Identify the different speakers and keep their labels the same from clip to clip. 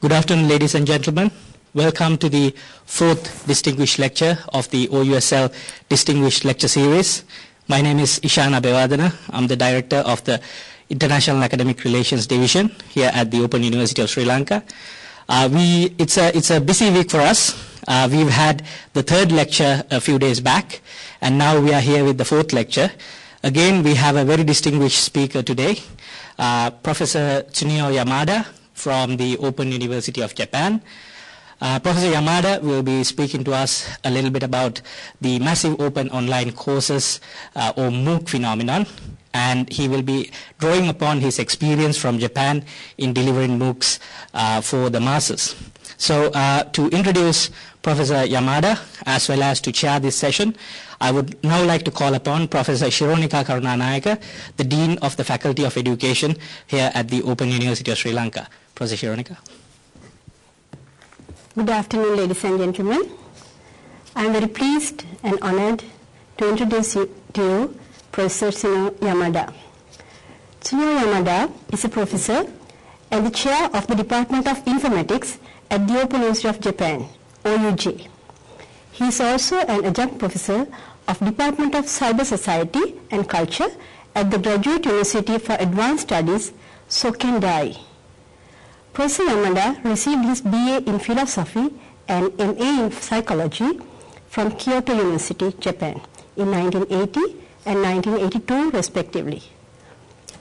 Speaker 1: Good afternoon, ladies and gentlemen. Welcome to the fourth distinguished lecture of the OUSL Distinguished Lecture Series. My name is Ishana Bewardana. I'm the director of the International Academic Relations Division here at the Open University of Sri Lanka. It's a busy week for us. We've had the third lecture a few days back, and now we are here with the fourth lecture. Again, we have a very distinguished speaker today, Professor Tsuneo Yamada from the Open University of Japan. Professor Yamada will be speaking to us a little bit about the massive open online courses or MOOC phenomenon, and he will be drawing upon his experience from Japan in delivering MOOCs for the masses. So to introduce Professor Yamada as well as to chair this session, I would now like to call upon Professor Shironika Karunanayaka, the Dean of the Faculty of Education here at the Open University of Sri Lanka. Professor Shironika.
Speaker 2: Good afternoon, ladies and gentlemen. I am very pleased and honored to introduce to you Professor Tsuneo Yamada. Tsuneo Yamada is a professor and the chair of the Department of Informatics at the Open University of Japan, OUJ. He is also an adjunct professor of Department of Cyber Society and Culture at the Graduate University for Advanced Studies, Sokendai. Professor Yamada received his BA in Philosophy and MA in Psychology from Kyoto University, Japan in 1980 and 1982 respectively.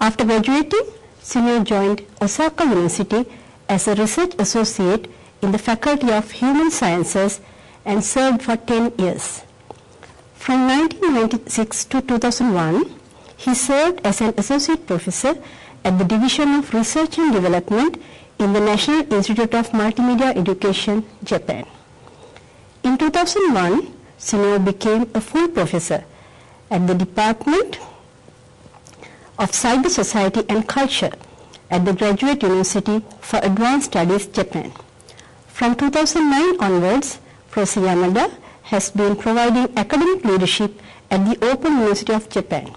Speaker 2: After graduating, Tsuneo joined Osaka University as a research associate in the Faculty of Human Sciences and served for 10 years. From 1996 to 2001, he served as an associate professor at the Division of Research and Development in the National Institute of Multimedia Education, Japan. In 2001, Tsuneo became a full professor at the Department of Cyber Society and Culture at the Graduate University for Advanced Studies, Japan. From 2009 onwards, Professor Yamada has been providing academic leadership at the Open University of Japan.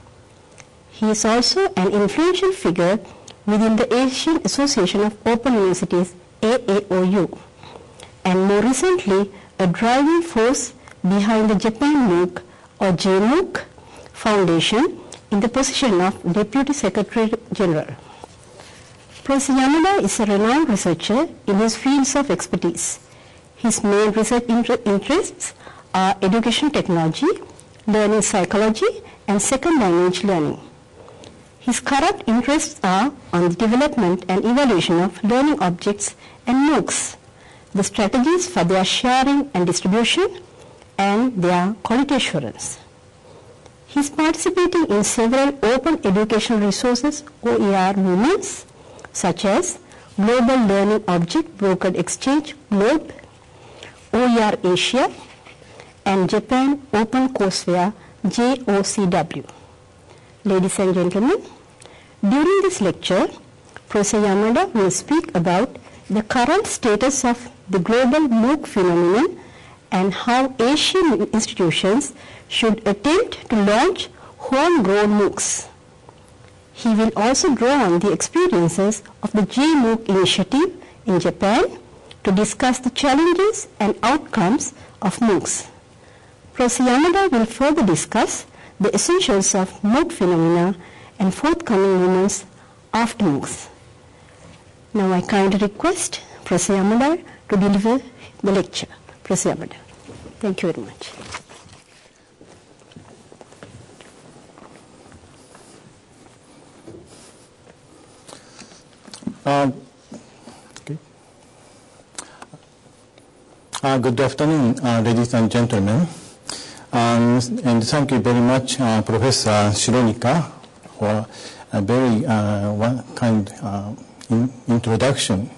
Speaker 2: He is also an influential figure within the Asian Association of Open Universities, AAOU, and more recently, a driving force behind the Japan MOOC or JMOOC Foundation in the position of Deputy Secretary General. Professor Yamada is a renowned researcher in his fields of expertise. His main research interests are education technology, learning psychology, and second language learning. His current interests are on the development and evaluation of learning objects and MOOCs, the strategies for their sharing and distribution, and their quality assurance. He is participating in several open educational resources OER movements such as Global Learning Object Brokered Exchange GLOBE, OER Asia, and Japan Open Courseware JOCW. Ladies and gentlemen, during this lecture, Professor Yamada will speak about the current status of the global MOOC phenomenon and how Asian institutions should attempt to launch homegrown MOOCs. He will also draw on the experiences of the JMOOC initiative in Japan to discuss the challenges and outcomes of MOOCs. Professor Yamada will further discuss the essentials of MOOC phenomena and forthcoming movements after MOOCs. Now I kindly request Professor Yamada to deliver the lecture. Professor Yamada. Thank you very much.
Speaker 3: Good afternoon, ladies and gentlemen. And thank you very much, Professor Shironika, for a very kind introduction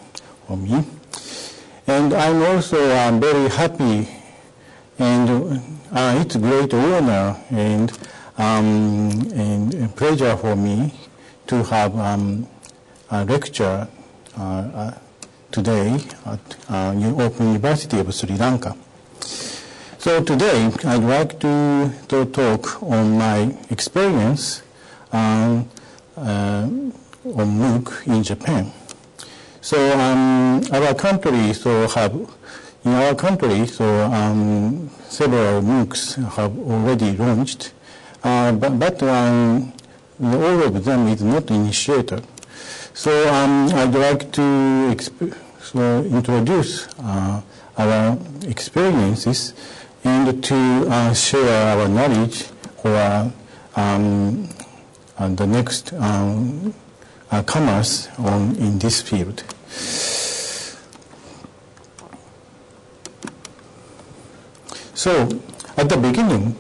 Speaker 3: for me. And I'm also very happy, and it's a great honor and pleasure for me to have a lecture today at Open University of Sri Lanka. So today, I'd like to talk on my experience on MOOC in Japan. So our country several MOOCs have already launched, but all of them is not initiated. So I'd like to introduce our experiences and to share our knowledge for the next comers in this field. So at the beginning,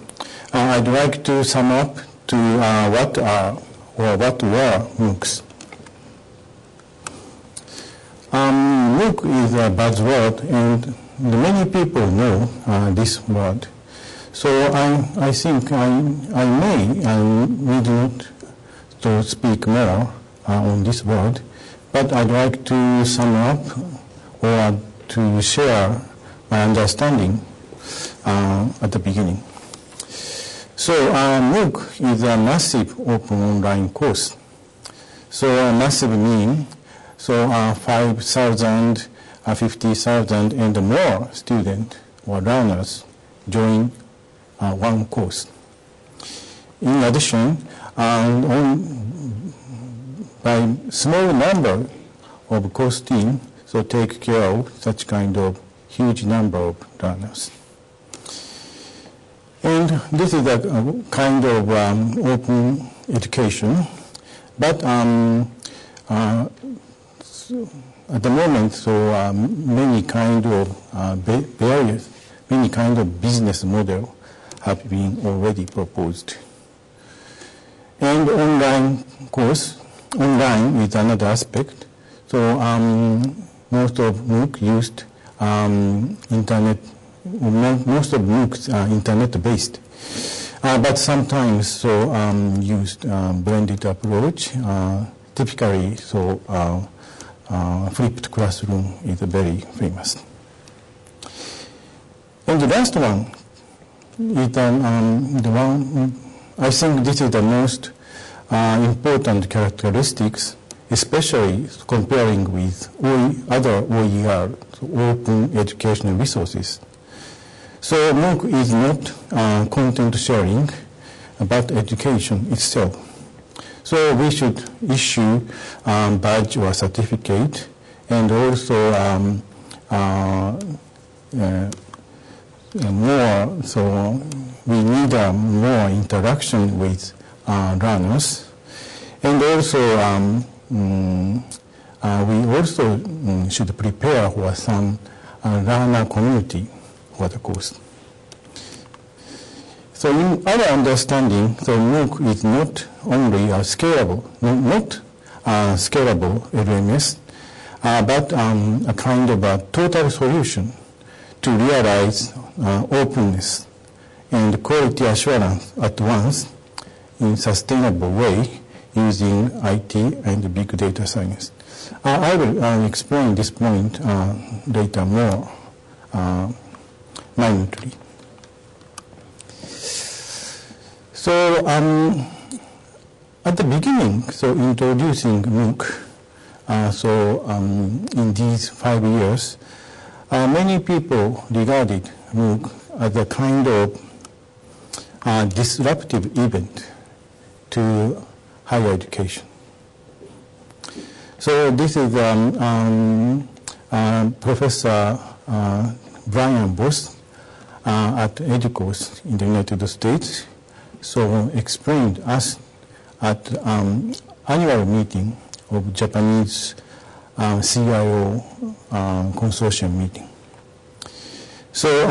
Speaker 3: I'd like to sum up to what were MOOCs. MOOC is a buzzword, and many people know this word. So I think I need not to speak more on this word, but I'd like to sum up or to share my understanding at the beginning. So MOOC is a massive open online course. So massive mean 5,000, 50,000 and more students or learners join one course. In addition, by small number of course team, so take care of such kind of huge number of learners. And this is a kind of open education, but at the moment, many kind of barriers, many kind of business model have been already proposed. And online is another aspect. So most of MOOC used most of MOOCs are internet-based, but sometimes used blended approach. Typically, flipped classroom is very famous. And the last one is the one, I think this is the most important characteristics, especially comparing with other OER, open educational resources. So MOOC is not content sharing, but education itself. So we should issue badge or certificate, and also more. So we need more interaction with learners, and also we also should prepare for some learner community for the course. So in our understanding, MOOC is not only a scalable LMS, but a kind of a total solution to realize openness and quality assurance at once in sustainable way using IT and big data science. I will explain this point later more minutely. So at the beginning, introducing MOOC, in these 5 years, many people regarded MOOC as a kind of disruptive event to higher education. So this is Professor Brian Boss at EDUCOS in the United States. So explained us at annual meeting of Japanese CIO consortium meeting. So,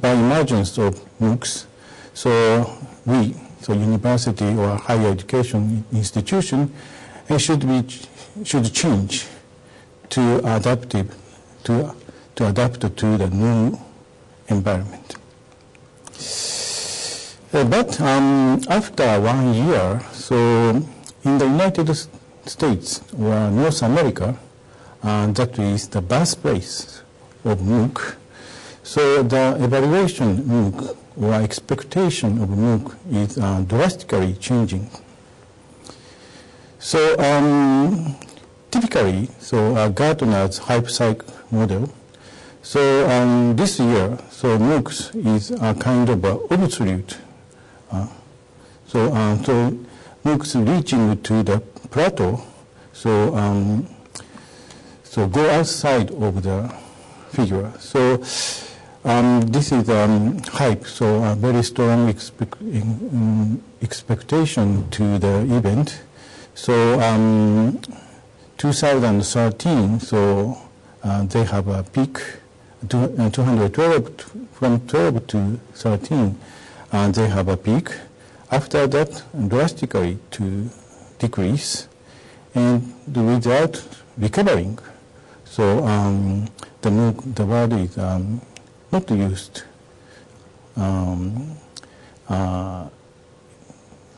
Speaker 3: by emergence of MOOCs, university or higher education institution should change to adapt to the new environment. But after 1 year, in the United States or North America, that is the birthplace of MOOC. So the evaluation MOOC or expectation of MOOC is drastically changing. So typically, Gartner's hype cycle model. So this year, so MOOCs is a kind of obsolete. So MOOCs reaching to the plateau. So go outside of the figure. So this is hype. So a very strong expectation to the event. So 2013. So they have a peak. 212 from 12 to 13, they have a peak. After that, drastically to decrease, and without recovering. So the word is not used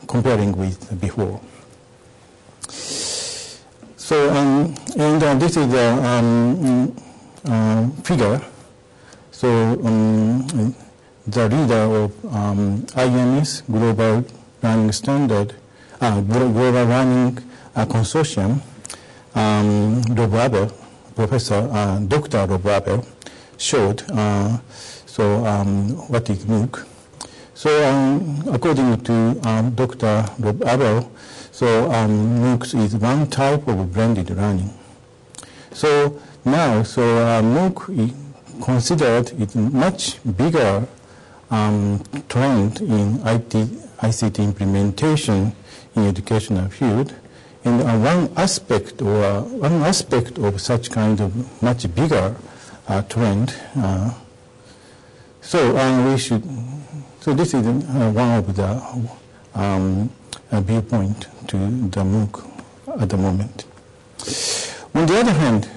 Speaker 3: comparing with before. So and this is the figure. So the leader of IMS Global Running Standard, Global Running Consortium, Rob Abel, Professor Dr. Rob Abel, showed what is MOOC. So according to Dr. Rob Abel, so MOOC is one type of blended learning. So now, MOOC is considered it much bigger trend in ICT implementation in educational field, and one aspect of such kind of much bigger trend. We should. So this is one of the viewpoint to the MOOC at the moment. On the other hand,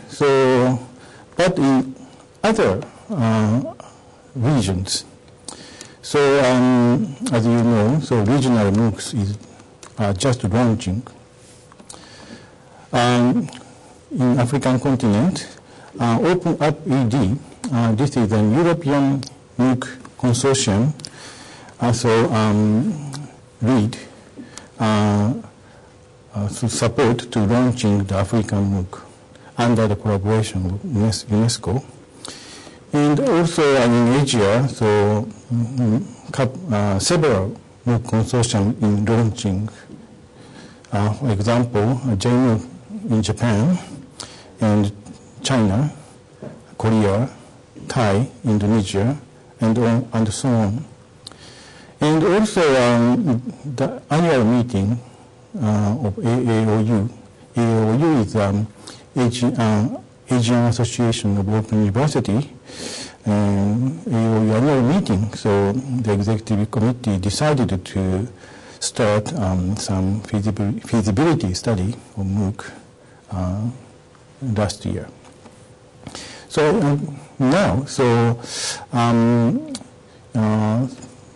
Speaker 3: but in other regions, as you know, regional MOOCs is just launching. In African continent, Open Up ED, this is a European MOOC consortium, lead to support to launching the African MOOC under the collaboration with UNESCO. And also in Asia, several MOOC consortium in launching. For example, JMOOC in Japan, and China, Korea, Thai, Indonesia, and so on. And also the annual meeting of AAOU. AAOU is Asian Association of Open University. AAOU annual meeting. So the executive committee decided to start some feasibility study of MOOC last year. So now,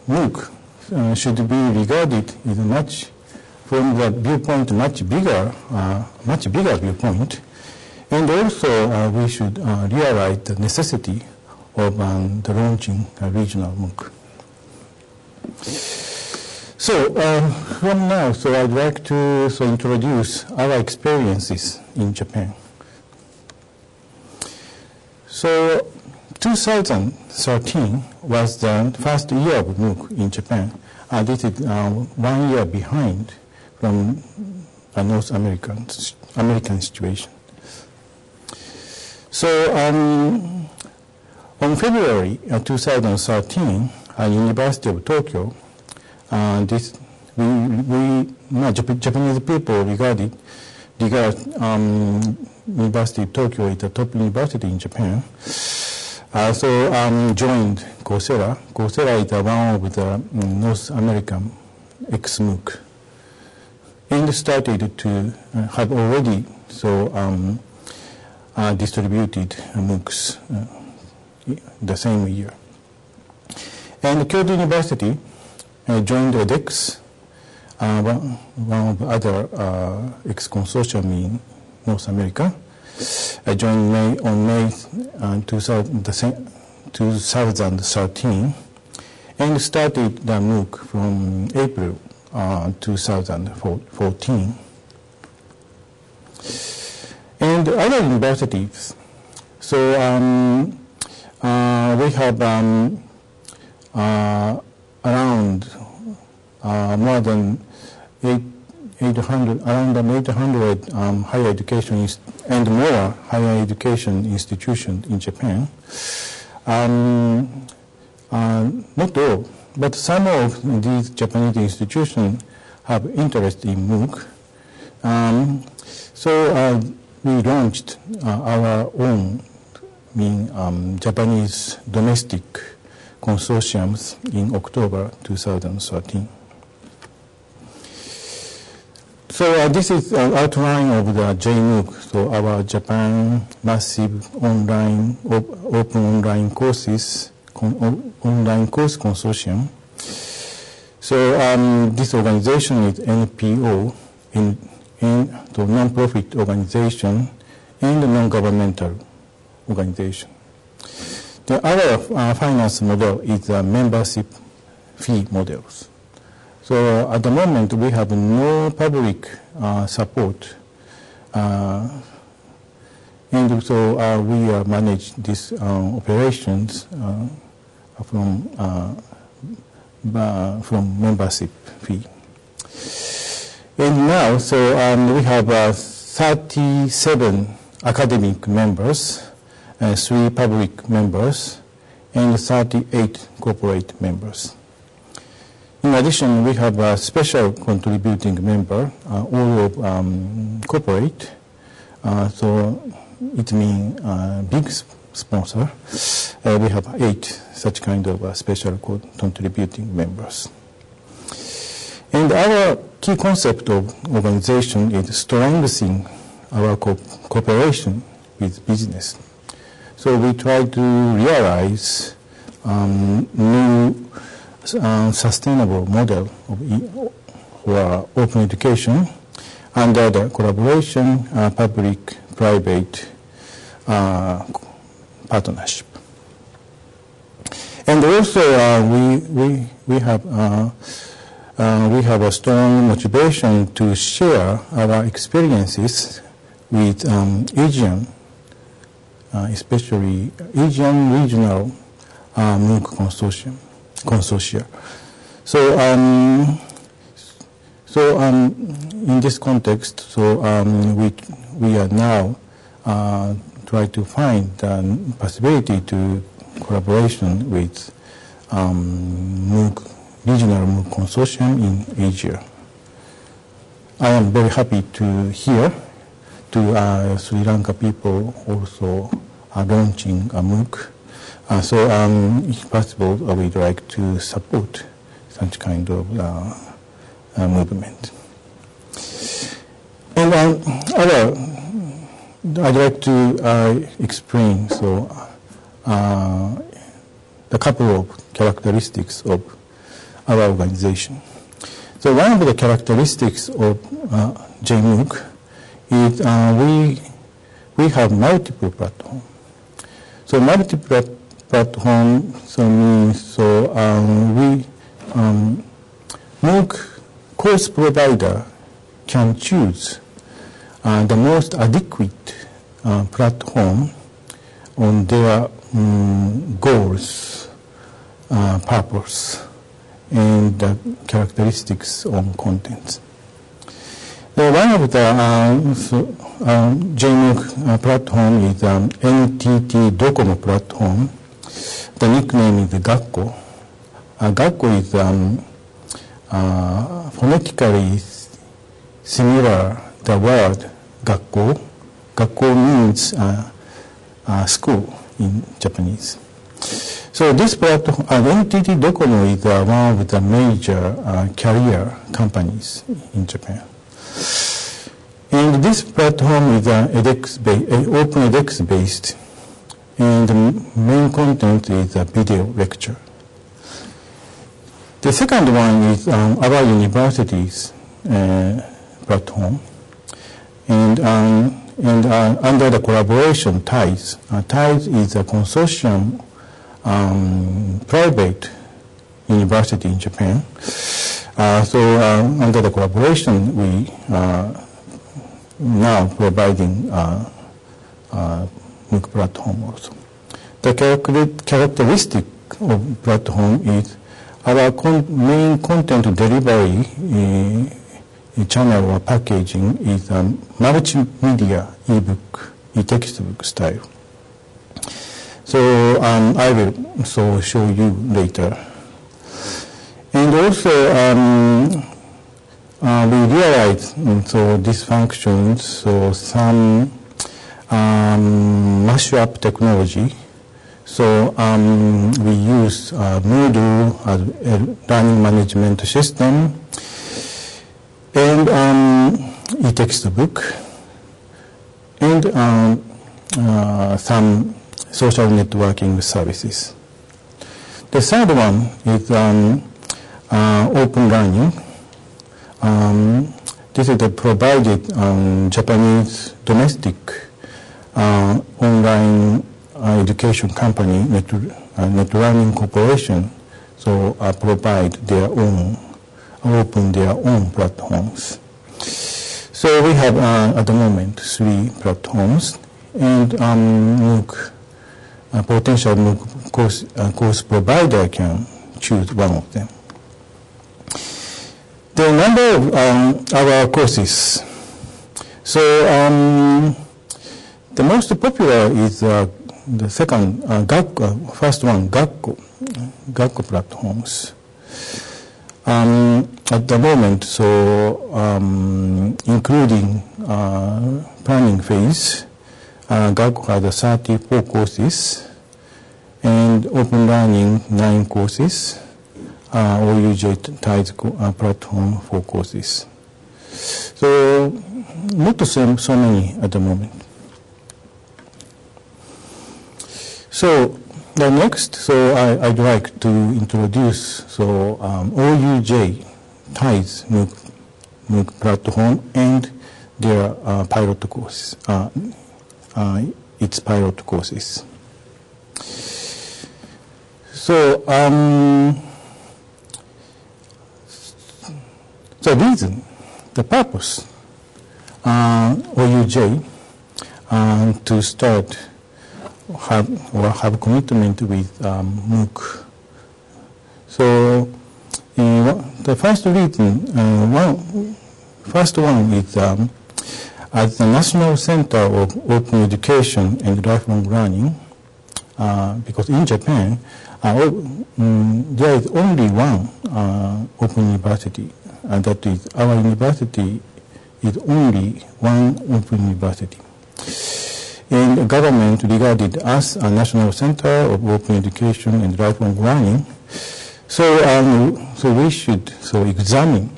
Speaker 3: MOOC should be regarded as much from the viewpoint much bigger viewpoint, and also we should realize the necessity of the launching a regional MOOC. From now, I'd like to introduce our experiences in Japan. 2013 was the first year of MOOC in Japan. This is 1 year behind from a North American situation. On February 2013, University of Tokyo, Japanese people regard University of Tokyo is the top university in Japan. Joined Coursera. Coursera is one of the North American ex-MOOC, and started to have already distributed MOOCs the same year. And Kyoto University joined edX, one of the other ex-consortium in North America. I joined May 2013 and started the MOOC from April 2014. And other universities. So we have around more than 800 higher education and more higher education institutions in Japan. Not all, but some of these Japanese institutions have interest in MOOC. So we launched our own Japanese domestic consortiums in October 2013. So this is an outline of the JMOOC, so our Japan Massive Online Open Online Courses Online Course Consortium. So this organization is NPO, in the non-profit organization and non-governmental organization. The other finance model is the membership fee models. So at the moment we have no public support, and so we manage these operations from membership fee. And now, so we have 37 academic members, 3 public members, and 38 corporate members. In addition, we have a special contributing member, all of corporate, so it means big sponsor. We have 8 such kind of special contributing members. And our key concept of organization is strengthening our cooperation with business. So we try to realize new sustainable model for open education under the collaboration, public-private partnership. And also we have a strong motivation to share our experiences with Asian, especially Asian regional MOOC consortia. So in this context, so we are now try to find the possibility to collaboration with regional MOOC consortium in Asia. I am very happy to hear to Sri Lanka people also are launching a MOOC. So if possible, we'd like to support such kind of movement. And I'd like to explain a couple of characteristics of our organization. So one of the characteristics of JMOOC is we have multiple platforms. So multiple platform means we MOOC course provider can choose the most adequate platform on their goals, purpose, and characteristics on contents. So one of the JMOOC platform is NTT Docomo platform. The nickname is Gakko. Gakko is phonetically similar the word Gakko. Gakko means school in Japanese. So this platform, NTT Docomo is one of the major carrier companies in Japan. And this platform is open edX based, and the main content is a video lecture. The second one is our university's platform, and under the collaboration TIES. TIES is a consortium private university in Japan. Under the collaboration, we now providing MOOC platform also. The characteristic of platform is our main content delivery channel or packaging is multimedia ebook, e-textbook style. So I will show you later. And also we realize these functions, some mashup technology. So we use Moodle as a learning management system and e-textbook and some social networking services. The third one is open learning. This is the provided Japanese domestic online education company, Net Learning Corporation, so provide their own, open their own platforms. So we have at the moment 3 platforms, and MOOC, potential MOOC course provider can choose one of them. The number of our courses. So the most popular is the second, first one, Gakko platforms. At the moment, including planning phase, Gakko has 34 courses, and open learning 9 courses, OUJ ties platform 4 courses. So not so many at the moment. So the next, I'd like to introduce OUJ ties MOOC platform and their pilot courses, its pilot courses. So the reason, the purpose, OUJ to start have commitment with MOOC. So the first reason, first one is at the National Center of Open Education and Lifelong Learning, because in Japan there is only one open university, and that is our university is only one open university. And the government regarded us a National Center of Open Education and Lifelong Learning. So we should examine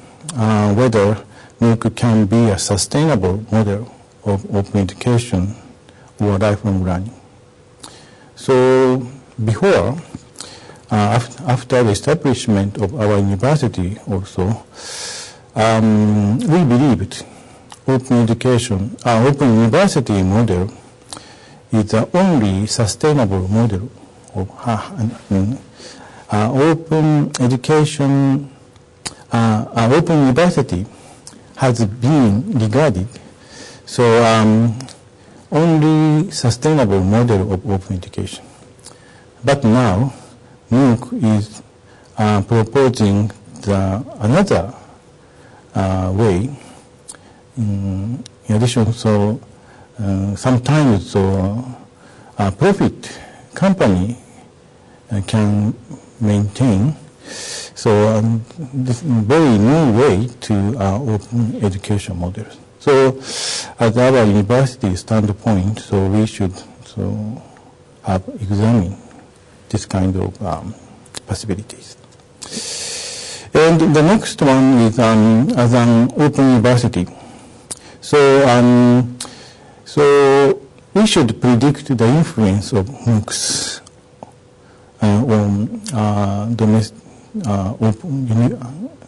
Speaker 3: whether MOOC can be a sustainable model of open education or lifelong learning. So before, after the establishment of our university also, we believed open education, open university model is the only sustainable model of open education. Open university has been regarded only sustainable model of open education. But now MOOC is proposing another way. In addition, sometimes a profit company can maintain. This very new way to open education models. So, at our university standpoint, we should have examined this kind of possibilities. And the next one is as an open university. So we should predict the influence of MOOCs on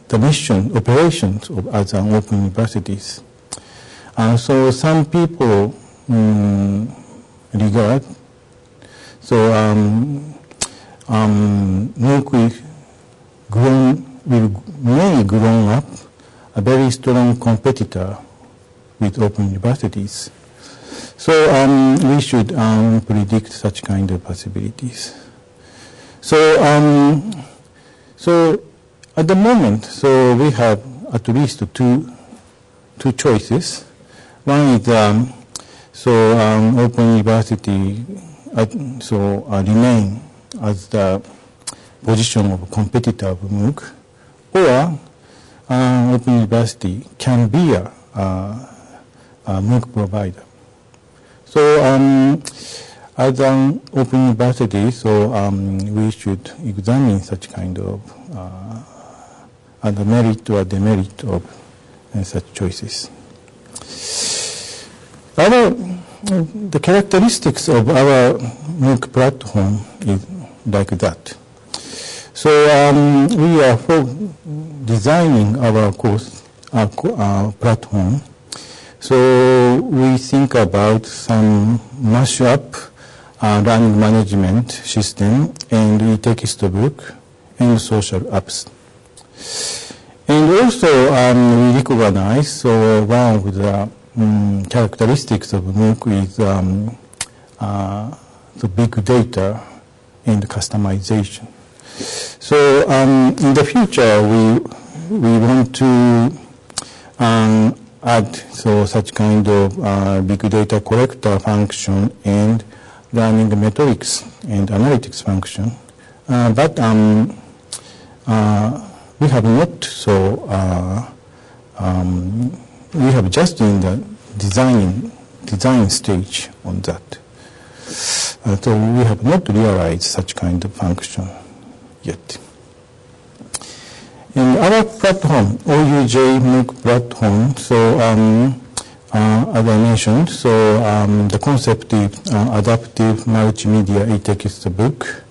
Speaker 3: the mission operations of as an open universities. So some people regard MOOC may grow up a very strong competitor with open universities. So we should predict such kind of possibilities. So so at the moment, so we have at least two choices. One is Open University remain as the position of competitor of MOOC, or Open University can be a MOOC provider. So as an Open University, so we should examine such kind of the merit or demerit of such choices. The characteristics of our MOOC platform is like that. So we are designing our course, platform. So we think about some mashup learning management system and e-textbook and social apps. And also we recognize, so one of the characteristics of MOOC is the big data and customization. So in the future we want to add such kind of big data collector function and learning metrics and analytics function, but we have not. So we have just in the design stage on that. So we have not realized such kind of function yet. In our platform, OUJ MOOC platform, so as I mentioned, so the concept is adaptive multimedia e-textbook.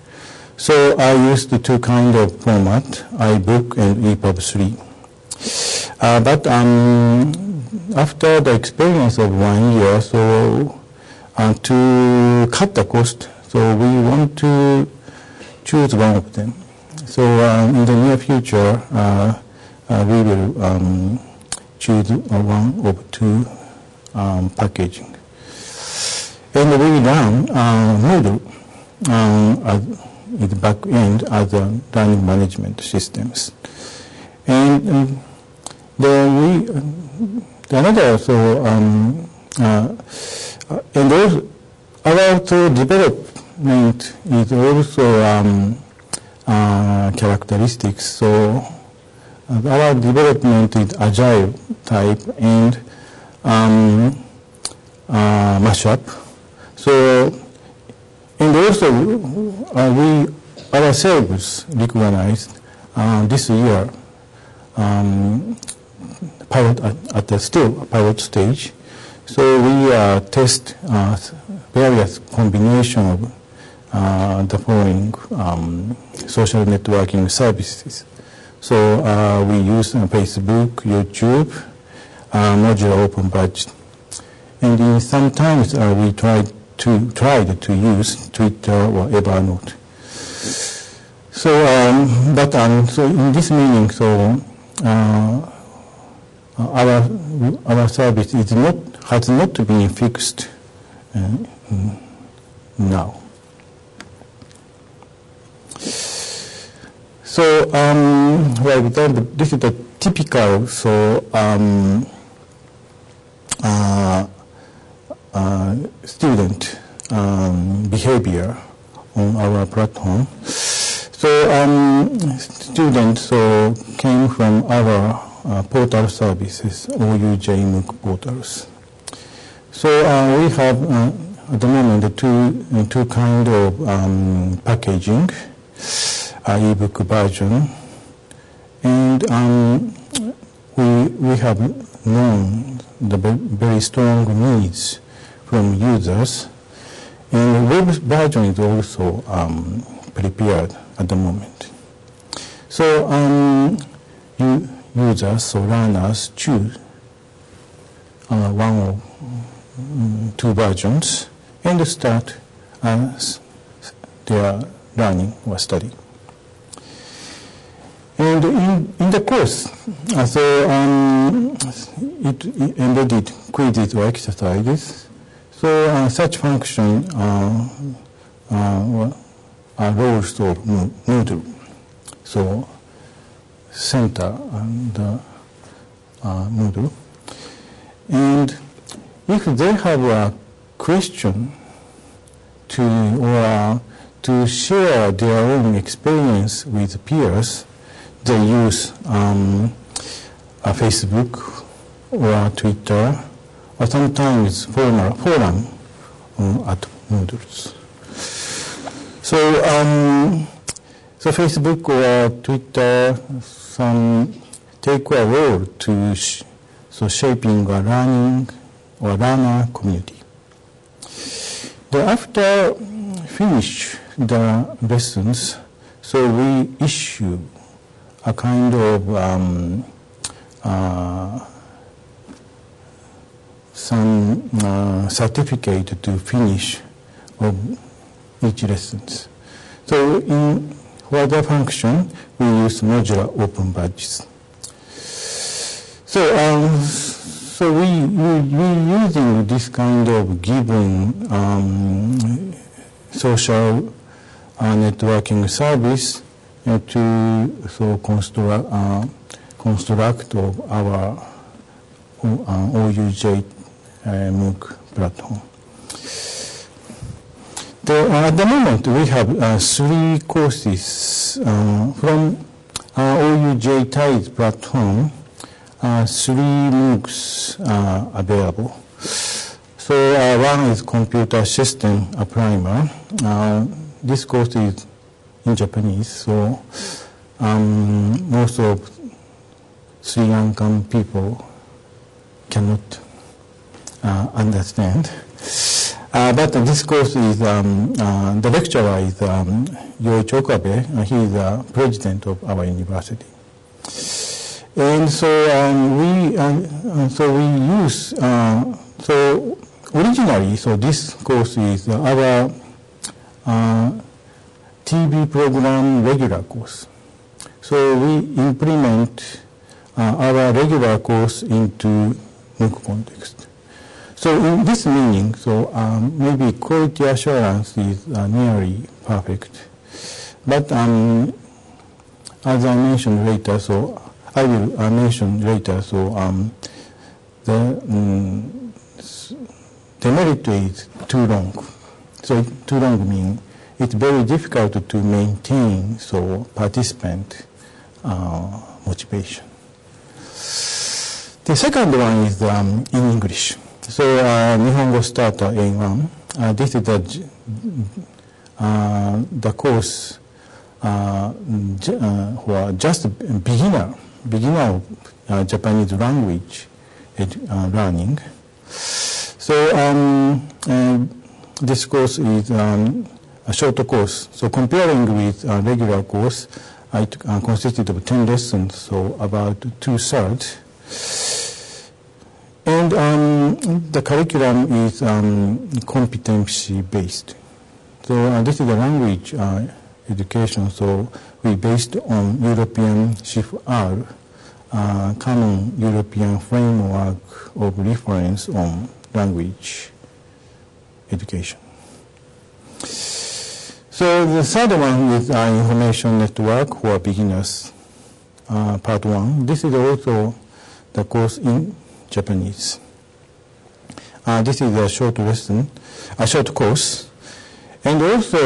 Speaker 3: So I used the two kind of format, iBook and EPUB 3. But after the experience of 1 year, so to cut the cost, so we want to choose one of them. So in the near future, we will choose one of two packaging. And we run Moodle at the back end as a learning management systems. And another, so and also our development is also characteristics. So our development is agile type and mashup. So and also we ourselves recognized this year pilot at the still pilot stage. So we test various combination of the following social networking services. So we use Facebook, YouTube, modular open budget, and sometimes we tried to use Twitter or Evernote. So, so in this meaning, so our service has not been fixed now. So, well, this is the typical student behavior on our platform. So students came from our portal services, OUJ MOOC portals. So we have at the moment two kind of packaging, ebook version, and we have known the very strong needs from users, and web version is also prepared at the moment. So users, so learners choose one or two versions and start their learning or study. And in the course, it embedded quizzes or exercises. So such function are roles of Moodle. So center the Moodle. And if they have a question to share their own experience with peers, they use a Facebook or Twitter, or sometimes forum at Moodles. So Facebook or Twitter take a role to shaping a learner community. After finish the lessons, so we issue a kind of some certificate to finish of each lessons. So for the function, we use modular open badges. So we using this kind of given social networking service to construct of our OUJ MOOC platform. At the moment, we have 3 courses from OUJ TIDE platform. 3 MOOCs are available. So one is computer system primer. This course is in Japanese, so most of Sri Lankan people cannot understand. But this course is, the lecturer is Yoichi Okabe. He is the president of our university. And so we use, originally, so this course is our TV program regular course. So we implement our regular course into MOOC context. So in this meaning, so maybe quality assurance is nearly perfect. But as I mentioned later, so I will mention later, so the merit is too long. So too long means it's very difficult to maintain participant motivation. The second one is in English. So Nihongo Starter A1. This is the course for just beginner of Japanese language learning. So this course is a short course. So comparing with a regular course, it consisted of 10 lessons, so about 2/3. And the curriculum is competency-based. So this is the language education, so we based on European CIF-R, common European framework of reference on language education. So the third one is information network for beginners, part 1. This is also the course in Japanese. This is a short course. And also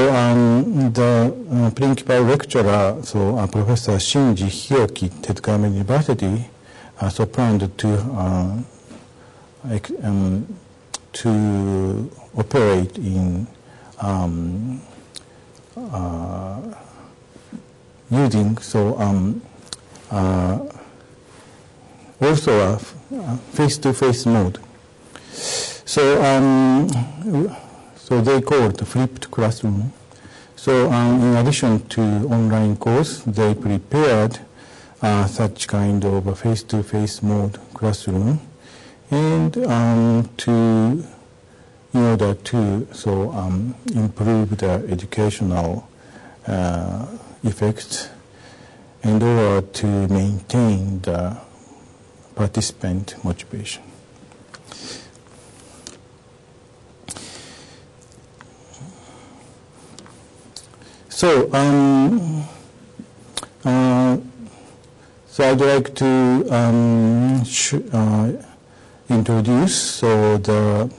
Speaker 3: the principal lecturer, so Professor Shinji Hioki, Tezuka University, planned to operate in using also a face-to-face mode. So they call it flipped classroom. So in addition to online course, they prepared such kind of a face-to-face mode classroom, and in order to improve the educational effects, in order to maintain the participant motivation. So, so I'd like to introduce the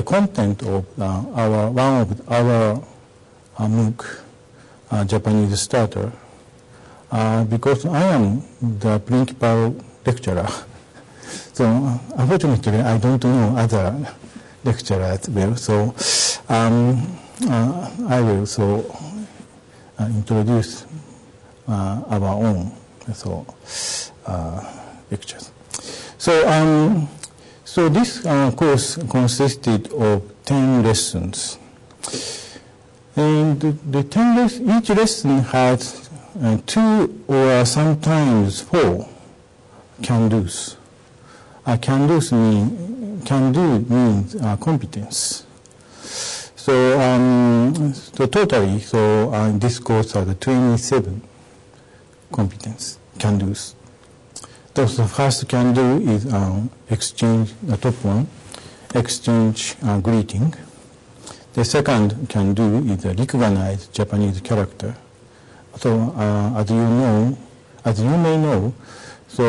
Speaker 3: content of one of our MOOC, Japanese starter, because I am the principal lecturer. So unfortunately, I don't know other lecturers well. So I will introduce our own lectures. So this course consisted of 10 lessons, and each lesson has 2 or sometimes 4 can-dos. Can do means competence. So totally, this course has 27 competence can-dos. The first can-do is exchange, the top one, exchange greeting. The second can-do is recognize Japanese character. So as you may know, so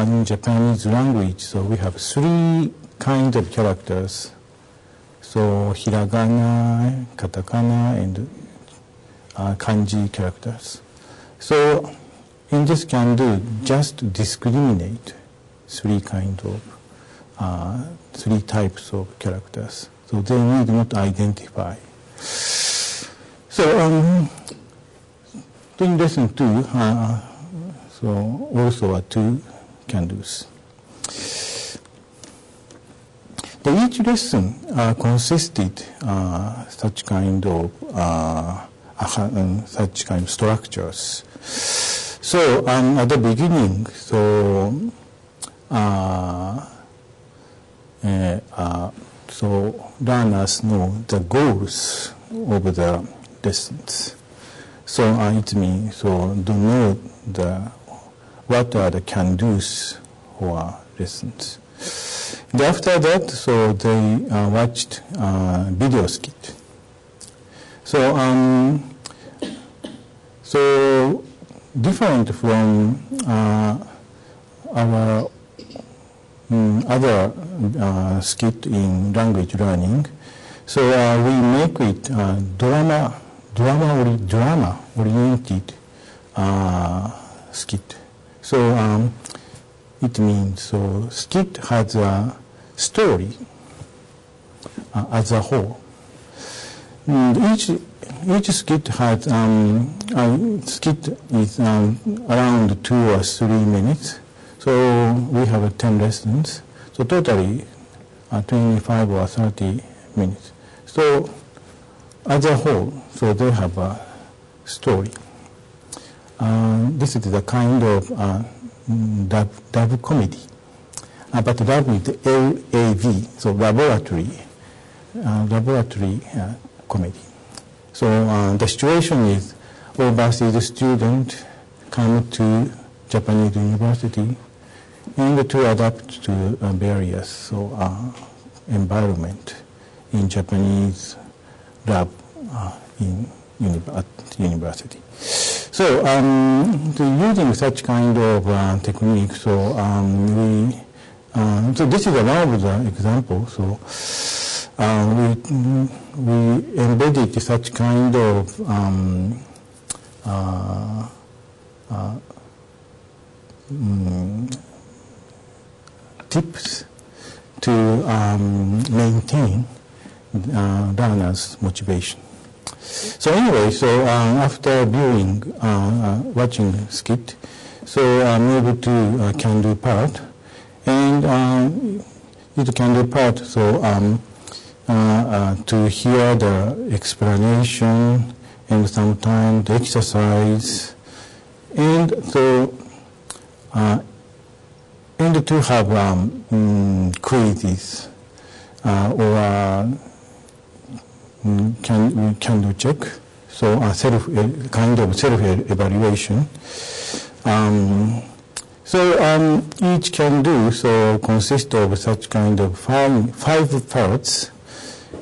Speaker 3: in Japanese language, so we have 3 kinds of characters. So hiragana, katakana, and kanji characters. So in this can-do, just discriminate 3 kinds of 3 types of characters. So they need not identify. So in lesson 2, so also 2 can-dos. Each lesson consisted such kind of structures. So at the beginning, so learners know the goals of the lessons. So it means to know what are the can-dos for lessons. And after that, so they watched video skit. So different from our other skit in language learning, so we make it drama-oriented skit. So it means skit has a story as a whole. And each skit has skit is around 2 or 3 minutes. So we have 10 lessons. So totally 25 or 30 minutes. So as a whole, so they have a story. This is the kind of lab comedy. But lab with LAV, so laboratory comedy. So the situation is overseas student come to Japanese university and to adapt to various environment in Japanese lab at university. So using such kind of technique, so this is one of the examples. So we embedded such kind of tips to maintain learners' motivation. So anyway, so after viewing, watching skit, so I'm able to can-do part, and it can-do part, so to hear the explanation and sometimes the exercise, and so and to have quizzes or can-do check, so kind of self-evaluation. So each can-do so consists of such kind of five parts,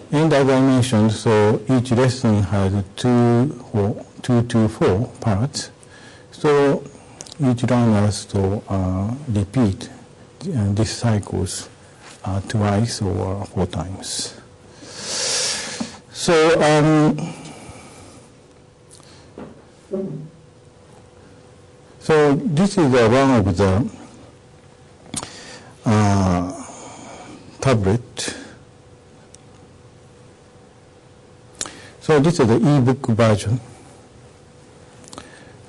Speaker 3: And as I mentioned, so each lesson has 2 to 4 parts. So each learner repeat these cycles twice or 4 times. So so this is one of the tablet. So this is the e-book version.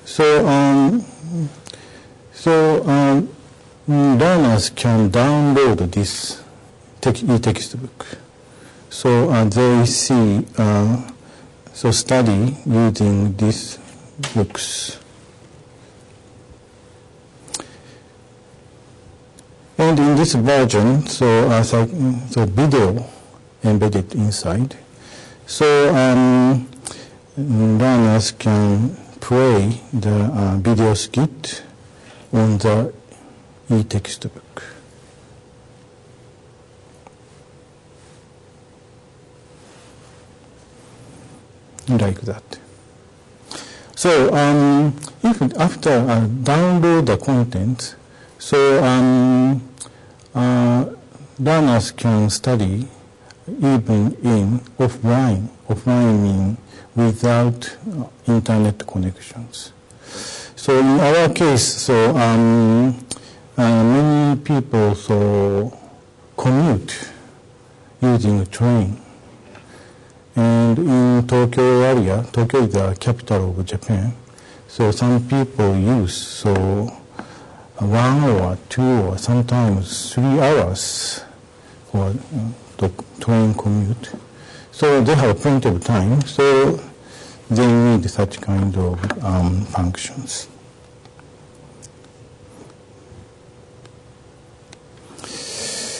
Speaker 3: So learners can download this e-textbook. So they see, study using these books. And in this version, so video embedded inside. So learners can play the video skit on the e-textbook. Like that. So if after download the content, so learners can study even in offline meaning without internet connections. So in our case, so many people commute using a train. And in Tokyo area, Tokyo is the capital of Japan, so some people use 1 or 2 or sometimes 3 hours for the train commute. So they have plenty of time, so they need such kind of functions.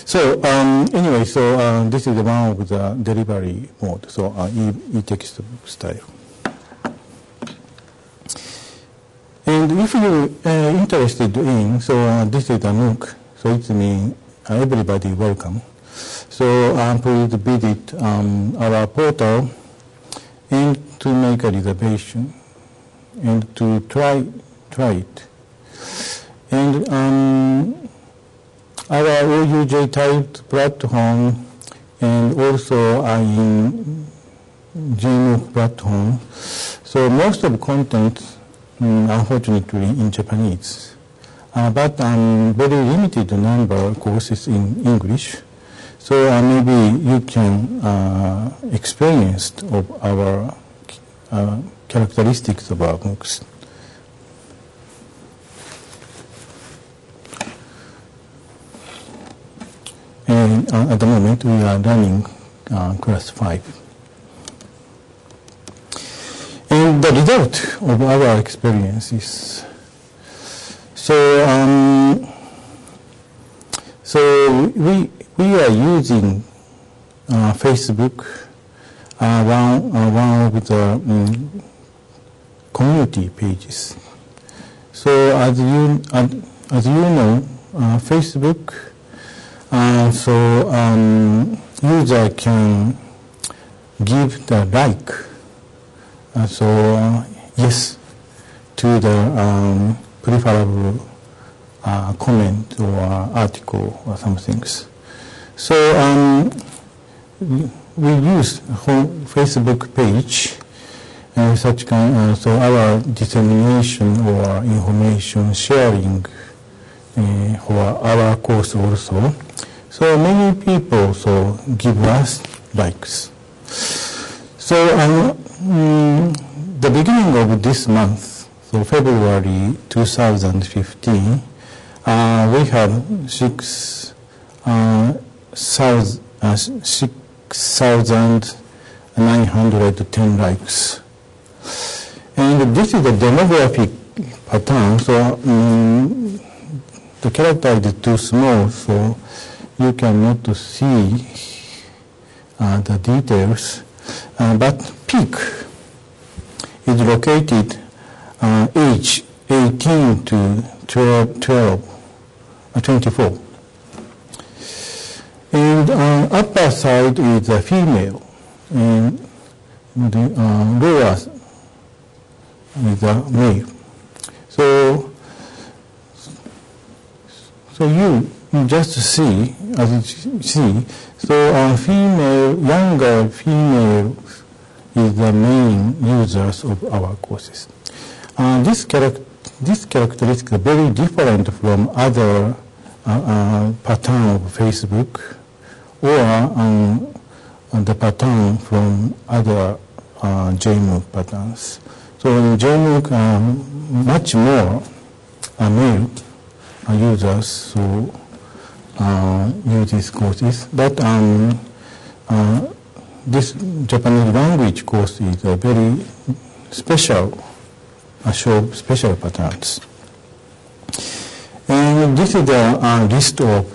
Speaker 3: So anyway, this is one of the delivery mode, so e-textbook style. And if you're interested in, this is a MOOC, so it means everybody welcome. So please visit our portal and to make a reservation and to try it. And our OUJ typed platform and also in GMOOC platform. So most of the content, unfortunately, in Japanese, but very limited number of courses in English. So maybe you can experience of our characteristics of our MOOCs. And at the moment, we are running class 5. And the result of our experiences. So we are using Facebook, one of the community pages. So as you know, Facebook. User can give the like, yes, to the preferable comment or article or some things. So we use Facebook page such kind. So our dissemination or information sharing for our course also. So many people give us likes. So the beginning of this month, so February 2015, we have 6,910 likes. And this is the demographic pattern. So the character is too small, so you cannot see the details. But peak is located age 18 to 24. And upper side is a female. and the lower is the male. So you just see, as you see, so younger female is the main users of our courses. This characteristic is very different from other pattern of Facebook or the pattern from other JMOOC patterns. So in JMOOC, much more male users so use these courses, but this Japanese language course is a very special, show special patterns. And this is the list of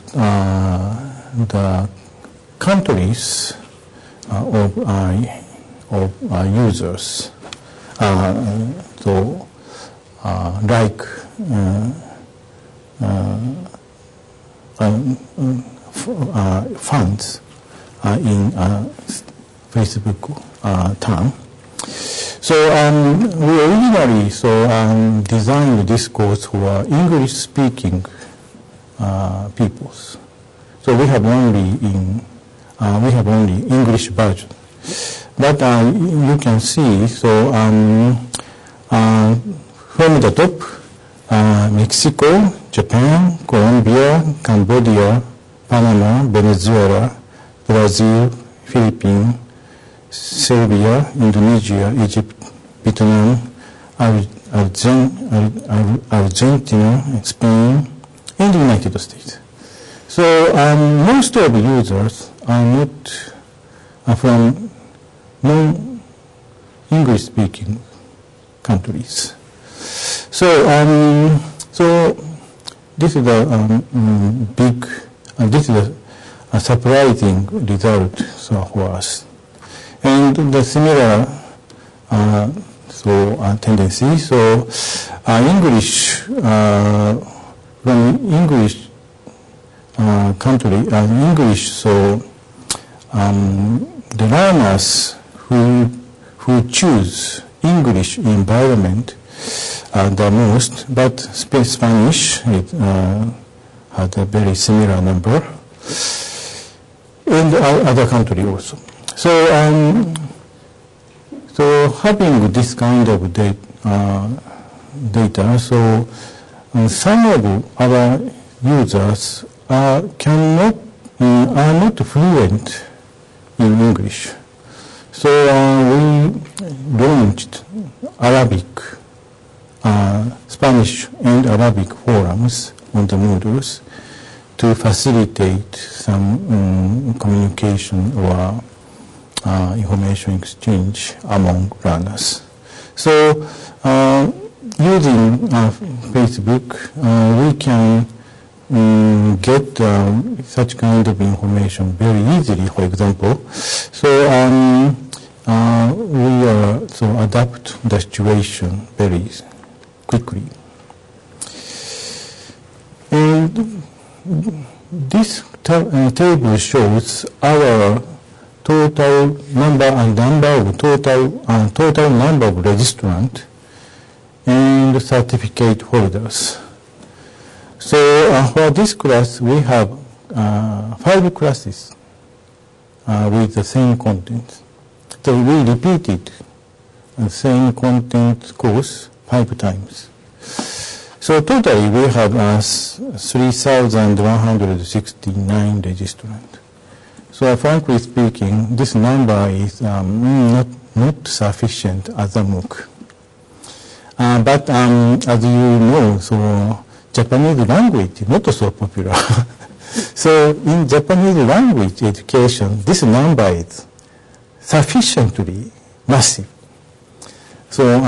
Speaker 3: the countries of users. So like funds in Facebook term. So we originally designed this course for English-speaking peoples. So we have only English version. But you can see, so from the top, Mexico, Japan, Colombia, Cambodia, Panama, Venezuela, Brazil, Philippines, Serbia, Indonesia, Egypt, Vietnam, Argentina, Spain, and the United States. So most of the users are not from non-English-speaking countries. So this is a big, this is a surprising result for us. And the similar tendency. So English from English country English. So the learners who choose English environment the most, but Spanish had a very similar number, and other country also. So, so having this kind of data, so some of our users are not fluent in English. So we launched Arabic, Spanish and Arabic forums on the Moodles to facilitate some communication or information exchange among learners. So using Facebook, we can get such kind of information very easily, for example. So we adapt the situation very quickly. And this table shows our total number of registrants and certificate holders. So for this class, we have 5 classes with the same content. So we repeated the same content course 5 times. So totally we have 3,169 registrants. So frankly speaking, this number is not sufficient as a MOOC. But as you know, so Japanese language is not so popular. So in Japanese language education, this number is sufficiently massive. So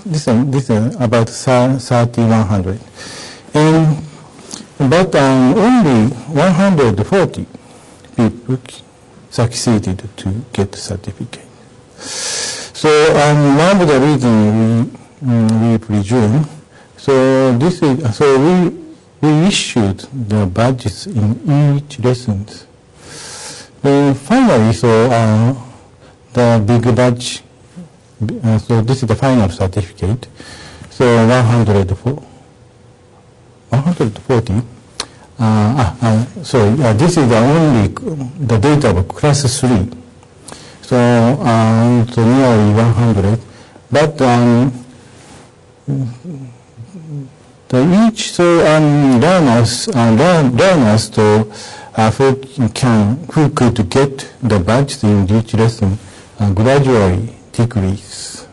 Speaker 3: this is about 3,100, but only 140 people succeeded to get the certificate. So one of the reasons we presume, so this is we issued the badges in each lesson Finally, the big badge, so this is the final certificate. So 140. This is only the data of class 3. So nearly 100. But each learners who could get the badges in each lesson gradually decrease.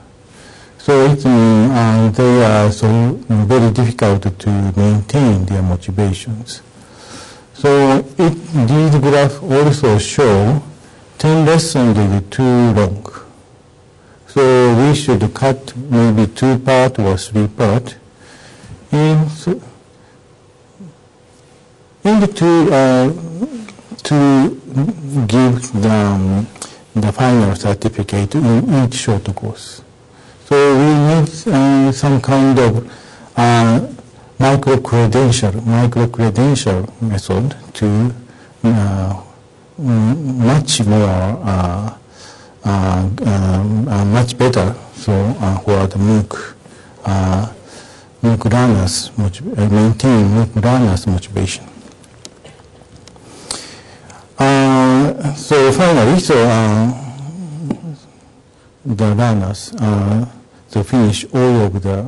Speaker 3: So it means they are very difficult to maintain their motivations. So these graphs also show 10 lessons is too long. So we should cut maybe 2 parts or 3 parts. And to give the final certificate in each short course. So we need some kind of micro-credential method to much more, much better for the MOOC learners, maintain MOOC learners' motivation. So finally, the learners finish all of the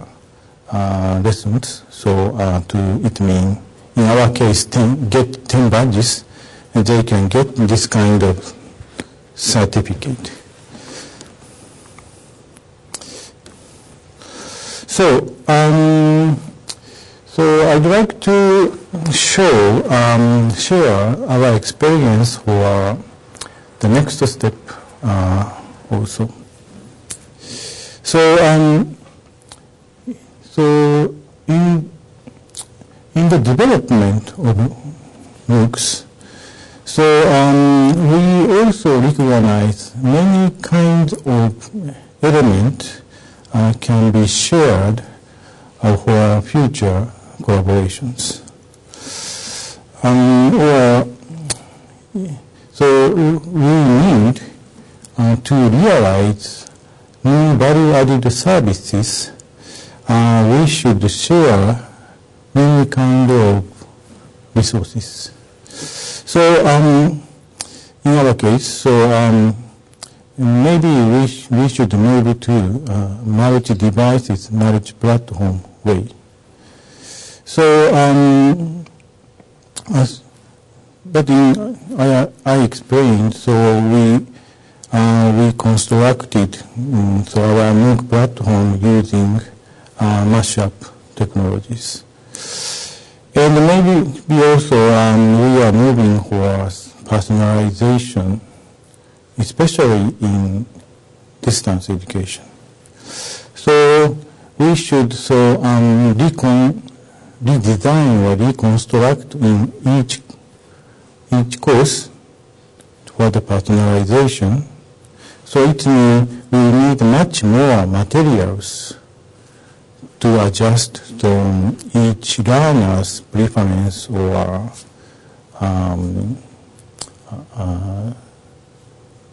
Speaker 3: lessons. It means in our case, get 10 badges, and they can get this kind of certificate. So I'd like to share our experience for the next step also. In the development of MOOCs, we also recognize many kinds of elements can be shared for future collaborations. We need to realize new value-added services. We should share many kinds of resources. In our case, maybe we should move to multi-devices, multi-platform way. But I explained, we constructed our MOOC platform using mashup technologies. And maybe we also we are moving for personalization, especially in distance education. So we should redesign or reconstruct in each course for the personalization. So it means we need much more materials to adjust to each learner's preference or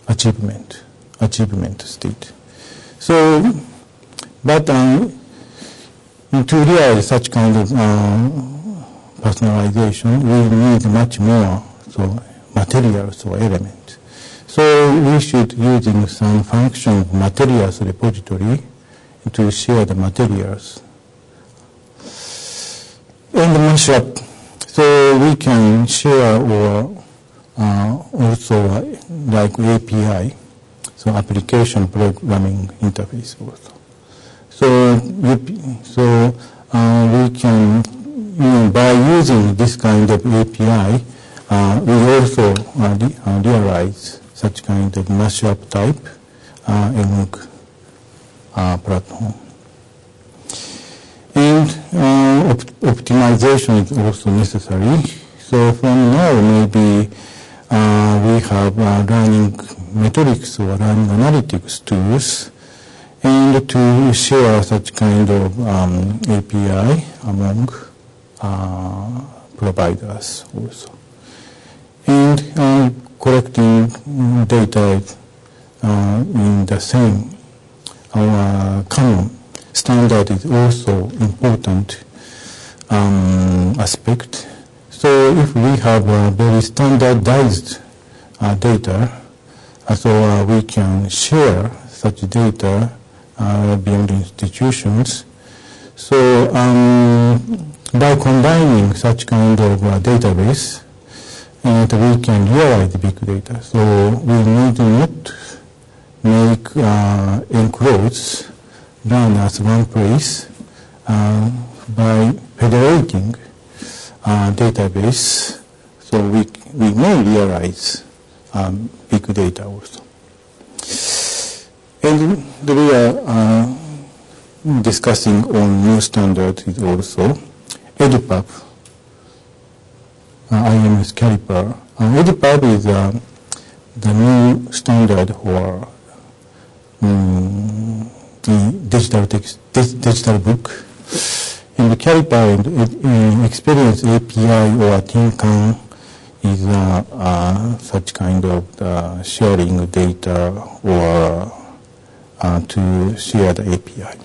Speaker 3: achievement state. But to realize such kind of personalization, we need much more materials or elements. So we should using some function materials repository to share the materials. And the mashup, so we can share or also like API, so application programming interface also. We can, by using this kind of API, we also realize such kind of mashup type MOOC platform. And optimization is also necessary. So from now, maybe we have learning metrics or learning analytics tools, and to share such kind of API among providers also. And collect collecting data in the same common standard is also important aspect. So if we have very standardized data, so we can share such data beyond institutions. So by combining such kind of database, and we can realize big data. So we need not make enclosures run as one place by federating database. So we may realize big data also. And we are discussing on new standard is also EduPub, IMS Caliper. EduPub is the new standard for the digital book. In the Caliper, Experience API or Tinkan is such kind of sharing data or to share the API.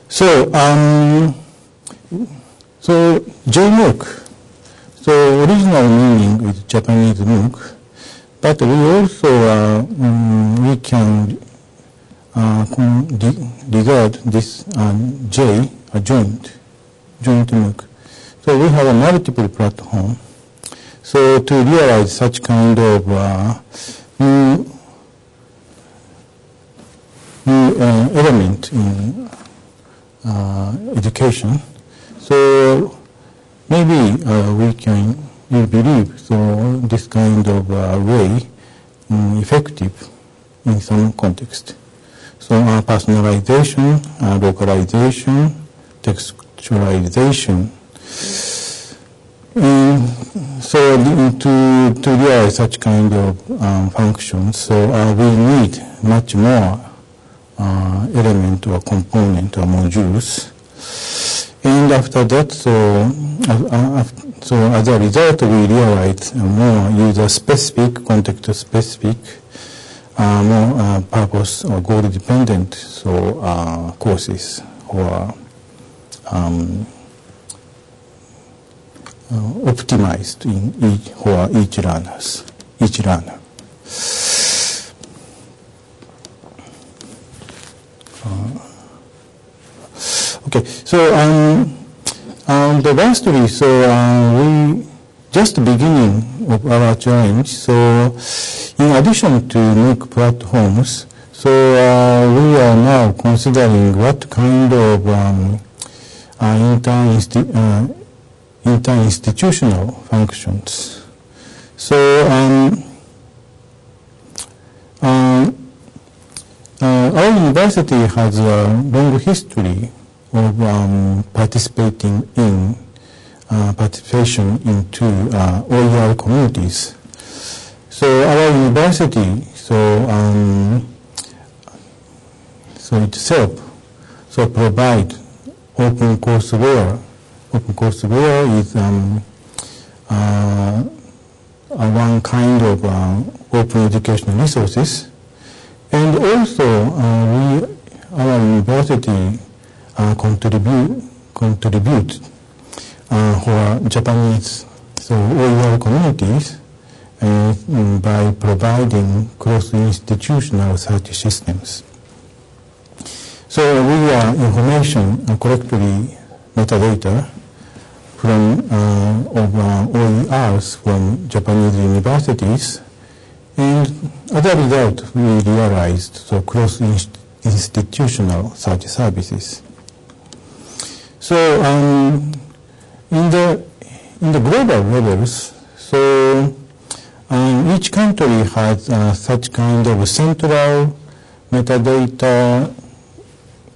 Speaker 3: So JMOOC. So original meaning is Japanese MOOC, but we also we can regard this J a joint MOOC. So we have a multiple platform. So to realize such kind of new element in education. So maybe we believe so this kind of way effective in some context. So personalization, localization, textualization. So to realize such kind of functions, so we need much more element or component or modules. And after that, so as a result, we realize more user-specific, context-specific, more purpose or goal-dependent courses or optimized for each learner. Okay, so the lastly, so we just beginning of our challenge. So in addition to MOOC platforms, so we are now considering what kind of inter-institutional functions. So our university has a long history of participation into OER communities. So our university, so itself, so provide OpenCourseWare. OpenCourseWare is one kind of open educational resources, and also our university contribute for Japanese OER communities by providing cross-institutional search systems. So we are information correctly metadata from OERs from Japanese universities, and as a result we realized cross-institutional search services. So in the global levels, so each country has such kind of central metadata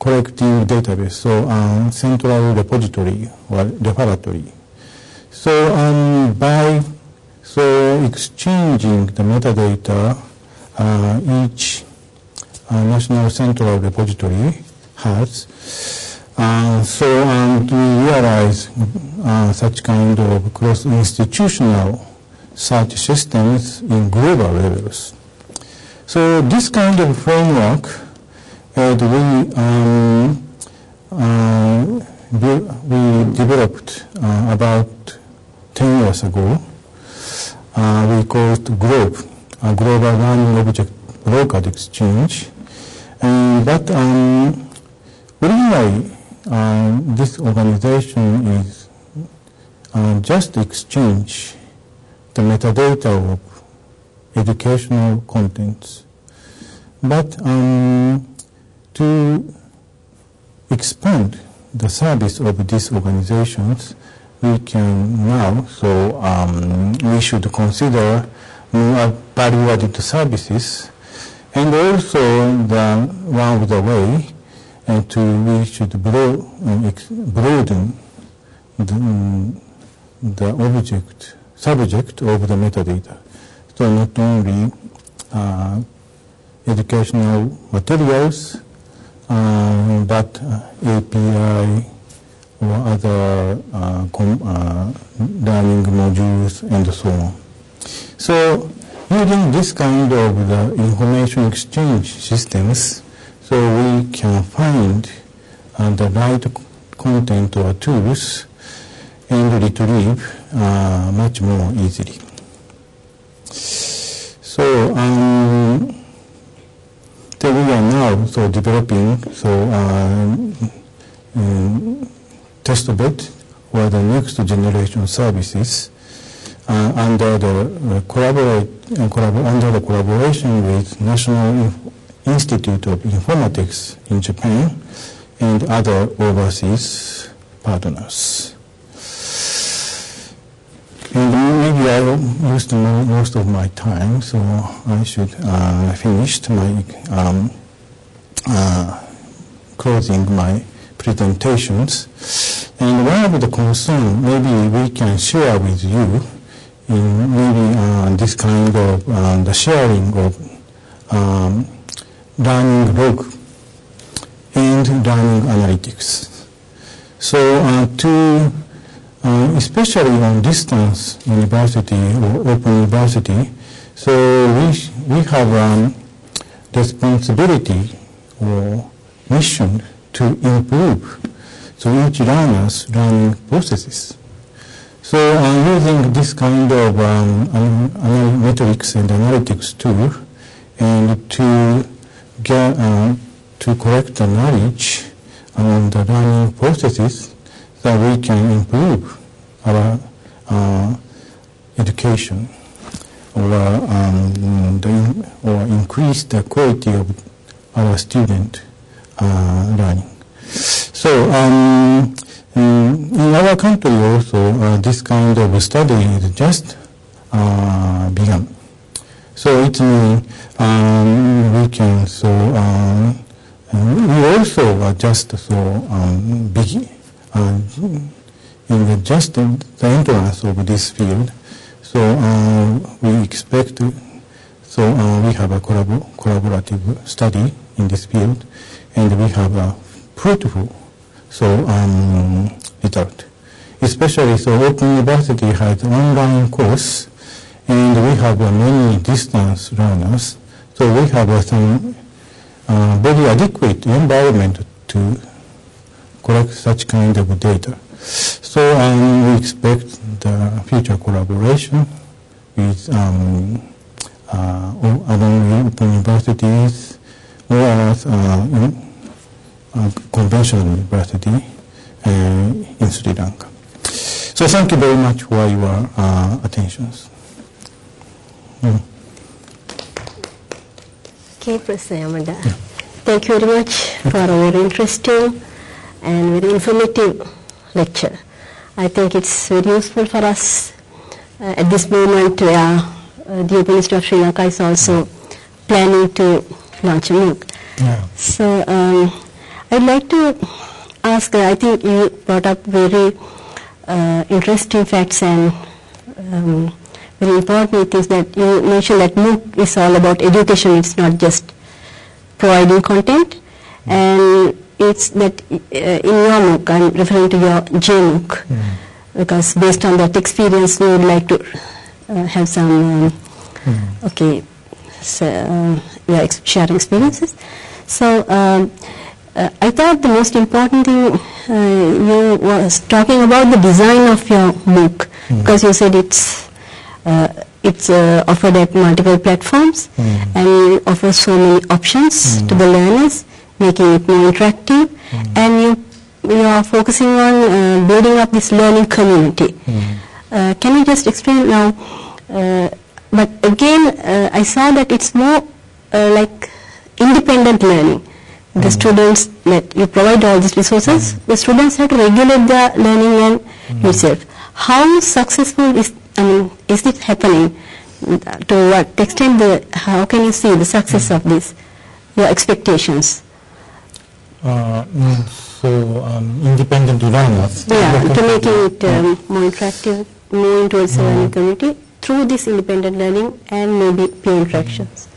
Speaker 3: collecting database, so central repository or repository. So by exchanging the metadata, each national central repository has. We realize such kind of cross-institutional such systems in global levels. So this kind of framework we developed about 10 years ago. We called GLOBE, Global Learning Object Brokered Exchange. But originally, this organization is just exchange the metadata of educational contents. But to expand the service of these organizations, we can now, so we should consider more value-added services, and also one of the way we should broaden the subject of the metadata. So not only educational materials, but API or other learning modules and so on. So using this kind of the information exchange systems, so we can find the right content or tools and retrieve much more easily. So we are now developing testbed for the next generation services under the collaboration with National Institute of Informatics in Japan and other overseas partners. And maybe I used most of my time, so I should finish my closing my presentations. And one of the concerns maybe we can share with you in maybe this kind of the sharing of learning log and learning analytics. So especially on distance university or open university, so we have responsibility or mission to improve each learner's learning processes. So using this kind of metrics and analytics tool, and to collect the knowledge on the learning processes, that we can improve our education or increase the quality of our student learning. So in our country also, this kind of study is just begun. So it means we can we also are just big in just the entrance of this field. So we expect we have a collaborative study in this field, and we have a fruitful result. Especially Open University has online course, and we have many distance learners. So we have some very adequate environment to collect such kind of data. So we expect the future collaboration with other open universities or conventional university in Sri Lanka. So thank you very much for your attentions.
Speaker 2: Okay, Professor Yamada. Yeah. Thank you very much for a very interesting and very informative lecture. I think it's very useful for us at this moment where the Open Institute of Sri Lanka is also planning to launch a MOOC. Yeah. So I'd like to ask, I think you brought up very interesting facts and very important things that you mentioned that MOOC is all about education. It's not just providing content, and it's that in your MOOC, I'm referring to your JMOOC, because based on that experience, we would like to have some, okay, so, sharing experiences. So I thought the most important thing you was talking about the design of your MOOC, because you said it's offered at multiple platforms and you offer so many options to the learners, making it more interactive, and you are focusing on building up this learning community. Can you just explain now? But again, I saw that it's more like independent learning. The students, that you provide all these resources, the students have to regulate their learning and itself. How successful is it happening? To what extent, how can you see the success of this, your expectations?
Speaker 3: Independent learners.
Speaker 2: Yeah, to making it more interactive, more towards the learning community through this independent learning and maybe peer interactions.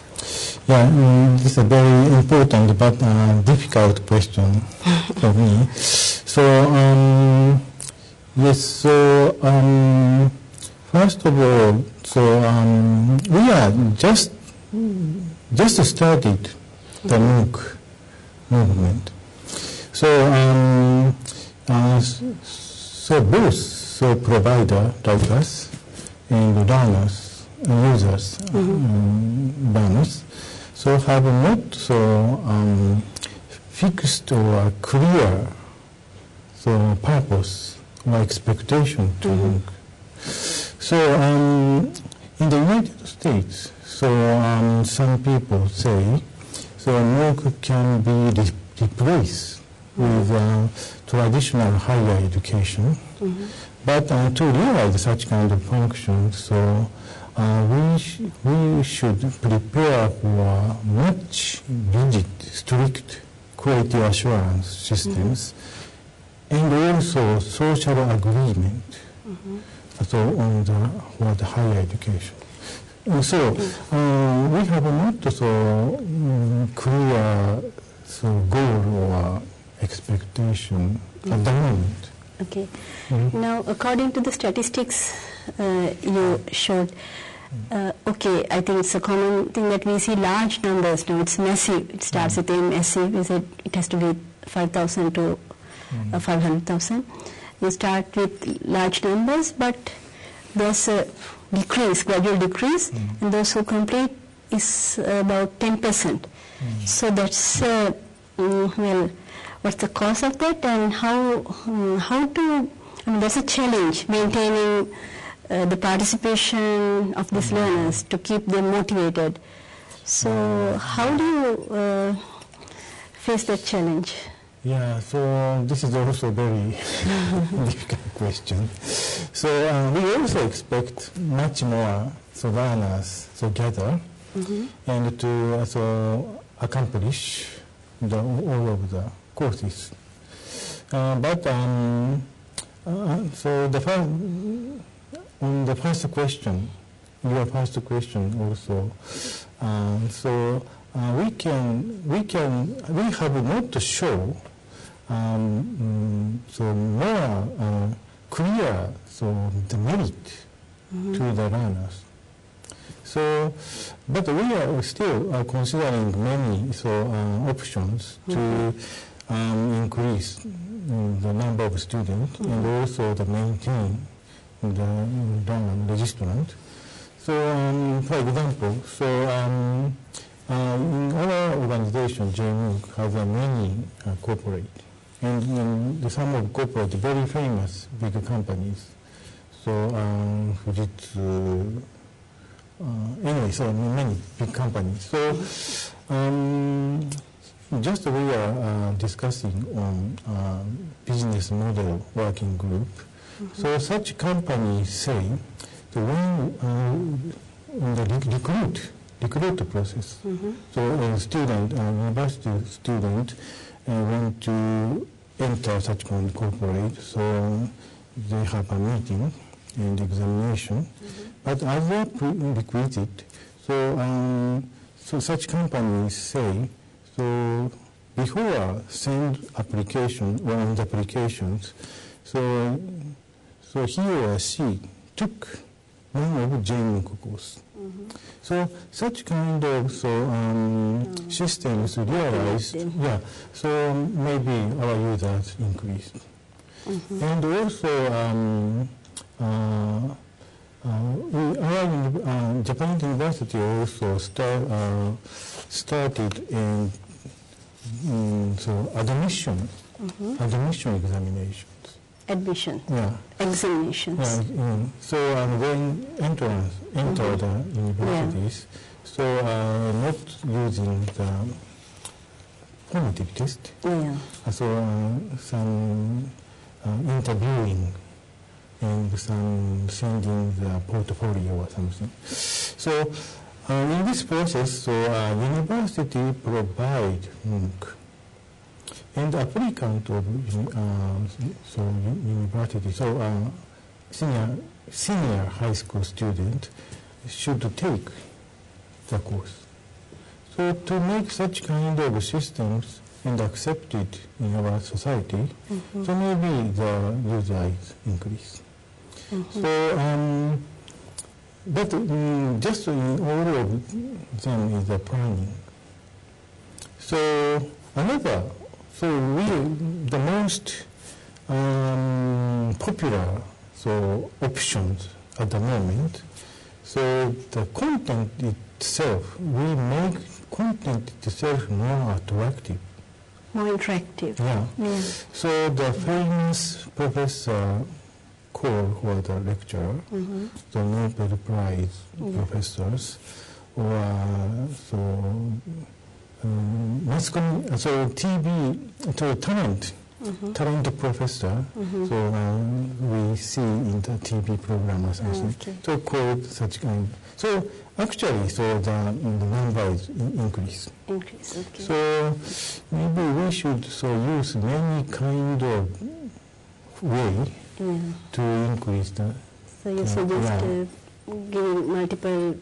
Speaker 3: Yeah, this is a very important but difficult question for me. So, yes, so first of all, so we are just started the MOOC movement. So, so both provider like us and learners, users, learners, so have not so fixed or clear so purpose or expectation to MOOC. So in the United States, so some people say so MOOC can be replaced with traditional higher education, but to realize such kind of function, so we should prepare for much rigid, strict quality assurance systems, and also social agreement so on for the higher education. So we have not so clear so goal or expectation at the moment.
Speaker 2: Okay. Now, according to the statistics you showed, okay, I think it's a common thing that we see large numbers now. It's massive. It starts with massive. We said it has to be 5,000 to 500,000. You start with large numbers, but there's a decrease, gradual decrease, and those who complete is about 10%. So that's well, what's the cause of that, and how to? I mean, there's a challenge maintaining the participation of these learners to keep them motivated. So how do you face that challenge?
Speaker 3: Yeah, so this is also a very difficult question. So we also expect much more so learners so gather and to accomplish all of the courses. But so on the first question, your first question also, so we have not to show so more clear so the merit to the learners. So, but we are still considering many options to increase the number of students and also to maintain the registrant. So, for example, so in our organization, JMOOC has many corporate, and some of corporate very famous big companies. So, Fujitsu. Anyway, so many big companies. So, just we are discussing on business model working group. So such companies say, so when the recruit process, so a student, university student want to enter such kind of corporate, so they have a meeting and examination. But as a prerequisite, so such companies say, so before send application or on the applications, so he or she took none of JMOOC course. So such kind of systems realized, so maybe our users increased. And also our Japanese university also started in so admission examinations.
Speaker 2: Admission.
Speaker 3: Yeah.
Speaker 2: Examinations.
Speaker 3: Yeah, so when enter the universities, so not using the formative test.
Speaker 2: Yeah.
Speaker 3: So some interviewing and some sending the portfolio or something. So in this process, so university provide MOOC. And applicant of university, so senior high school student should take the course. So to make such kind of systems and accepted in our society, so maybe the user is increase. So, but just in all of them is the planning. So another. So the most popular options at the moment. So the content itself, we make content itself more attractive.
Speaker 2: More attractive.
Speaker 3: Yeah. So the famous Professor Cole, who was the lecturer, the Nobel Prize professors, or so TV, so talent professor, so we see in the TV program or something, so called such kind. So actually, so the number is increase. So maybe we should use many kind of way to increase the.
Speaker 2: So you suggest giving multiple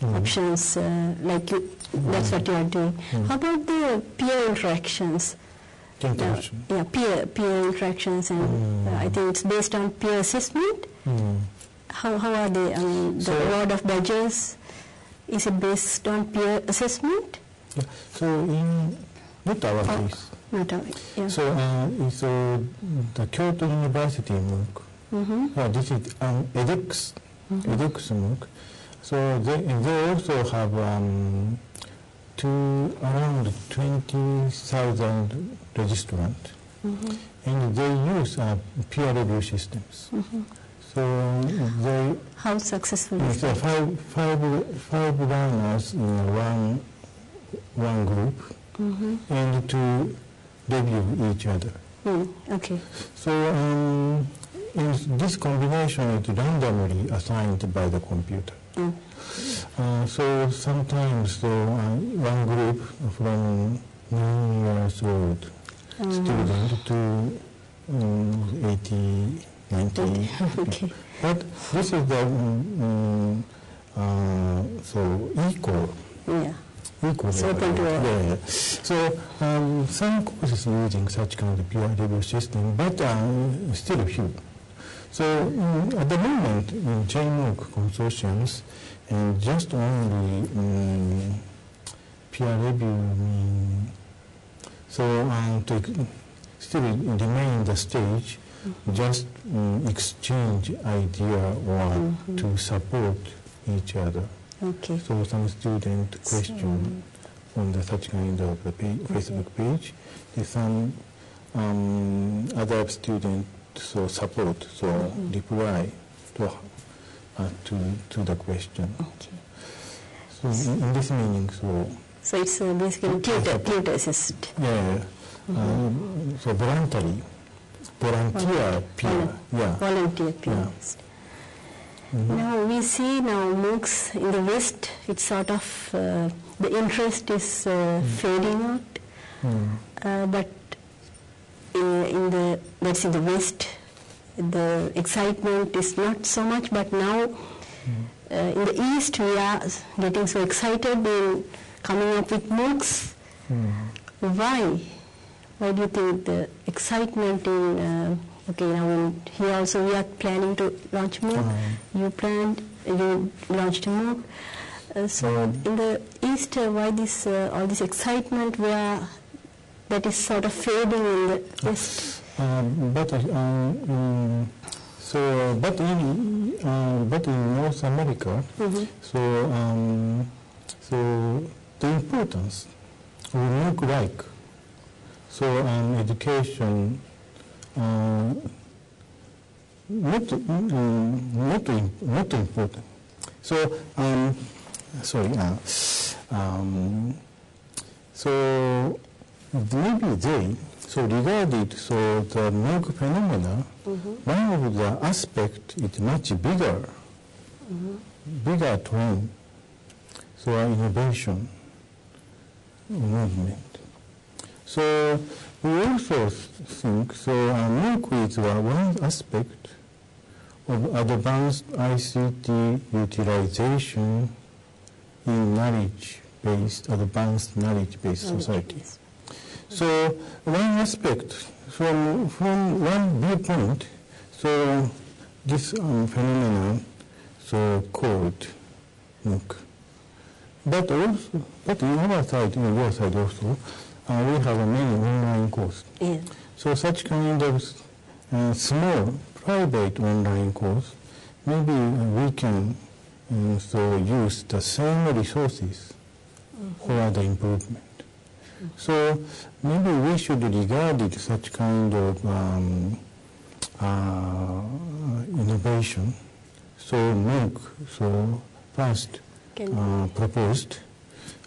Speaker 2: options, like that's what you are doing. How about the peer interactions? Peer interactions, and I think it's based on peer assessment. How are they? The award of badges, is it based on peer assessment?
Speaker 3: So in not our case.
Speaker 2: Not our,
Speaker 3: So the Kyoto University MOOC. This is edX MOOC. So they also have around 20,000 registrants, and they use peer review systems. So they
Speaker 2: how successful is
Speaker 3: that? Five learners in one group, and to review each other.
Speaker 2: Okay.
Speaker 3: So in this combination is randomly assigned by the computer. So sometimes one group from 9 years old student to 80, 90.
Speaker 2: Okay.
Speaker 3: But this is the equal. Equal.
Speaker 2: So open to all.
Speaker 3: So some courses using such kind of peer review system, but still few. So at the moment in JMOOC consortiums, and just only peer review, so to still remain the stage, just exchange idea or to support each other.
Speaker 2: Okay.
Speaker 3: So some student question on the such kind of the Facebook page. There's some other student support, reply to the question.
Speaker 2: Okay.
Speaker 3: So in this meaning,
Speaker 2: so it's basically tutor assist.
Speaker 3: So volunteer peer.
Speaker 2: Volunteer peer. Now we see MOOCs in the West, it's sort of, the interest is fading out, but that's in the West, the excitement is not so much, but now in the East we are getting so excited in coming up with MOOCs. Why? Why do you think the excitement in Okay, now here also we are planning to launch MOOC. You launched a MOOC. So in the East, why this all this excitement that is sort of fading in the West?
Speaker 3: But in North America, so the importance of MOOC education not important. So maybe they regarded the MOOC phenomena. One of the aspect is much bigger trend. So innovation movement. So we also think MOOC is one aspect of advanced ICT utilization in advanced knowledge-based society. So one aspect, from one viewpoint, this phenomenon, called MOOC. But on your side also, we have many online courses.
Speaker 2: Yeah.
Speaker 3: So such kind of small private online course, maybe we can use the same resources for the improvement. So maybe we should regard such kind of innovation. So MOOC, first proposed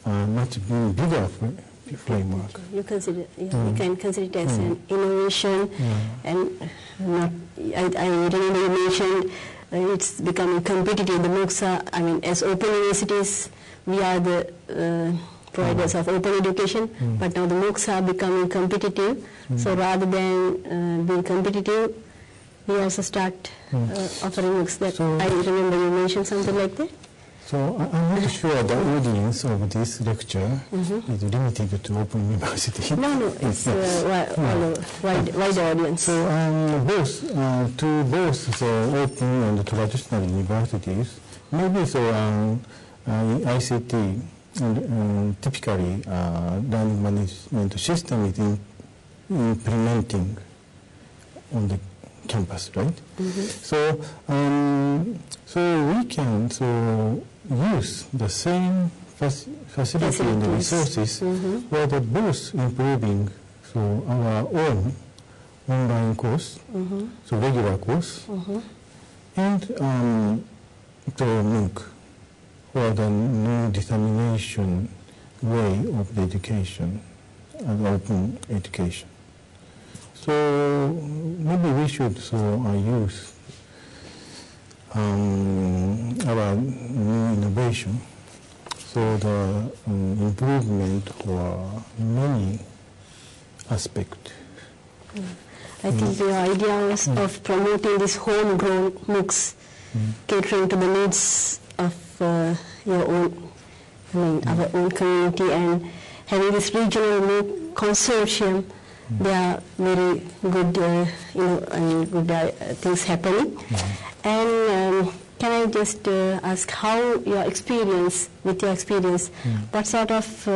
Speaker 3: much bigger framework.
Speaker 2: You consider, you can consider it as an innovation, and I remember you mentioned it's becoming competitive. The MOOCs are, as open universities, we are the providers of open education, but now the MOOCs are becoming competitive. So rather than being competitive, we also start offering MOOCs. I remember you mentioned something like that.
Speaker 3: So I'm not sure the audience of this lecture is limited to Open University.
Speaker 2: No, it's wide audience.
Speaker 3: So both the open and the traditional universities, maybe ICT and typically learning management system is implementing on the campus, right? So we can use the same facility and the resources, where the both improving our own online course, regular course, and the MOOC, or the non-dissemination way of the education and open education. So maybe we should use our new innovation, the improvement for many aspects.
Speaker 2: I think the idea of promoting this homegrown MOOCs, catering to the needs of your own, our own community, and having this regional MOOC consortium, there are very good, good things happening. And can I just ask how your experience, what sort of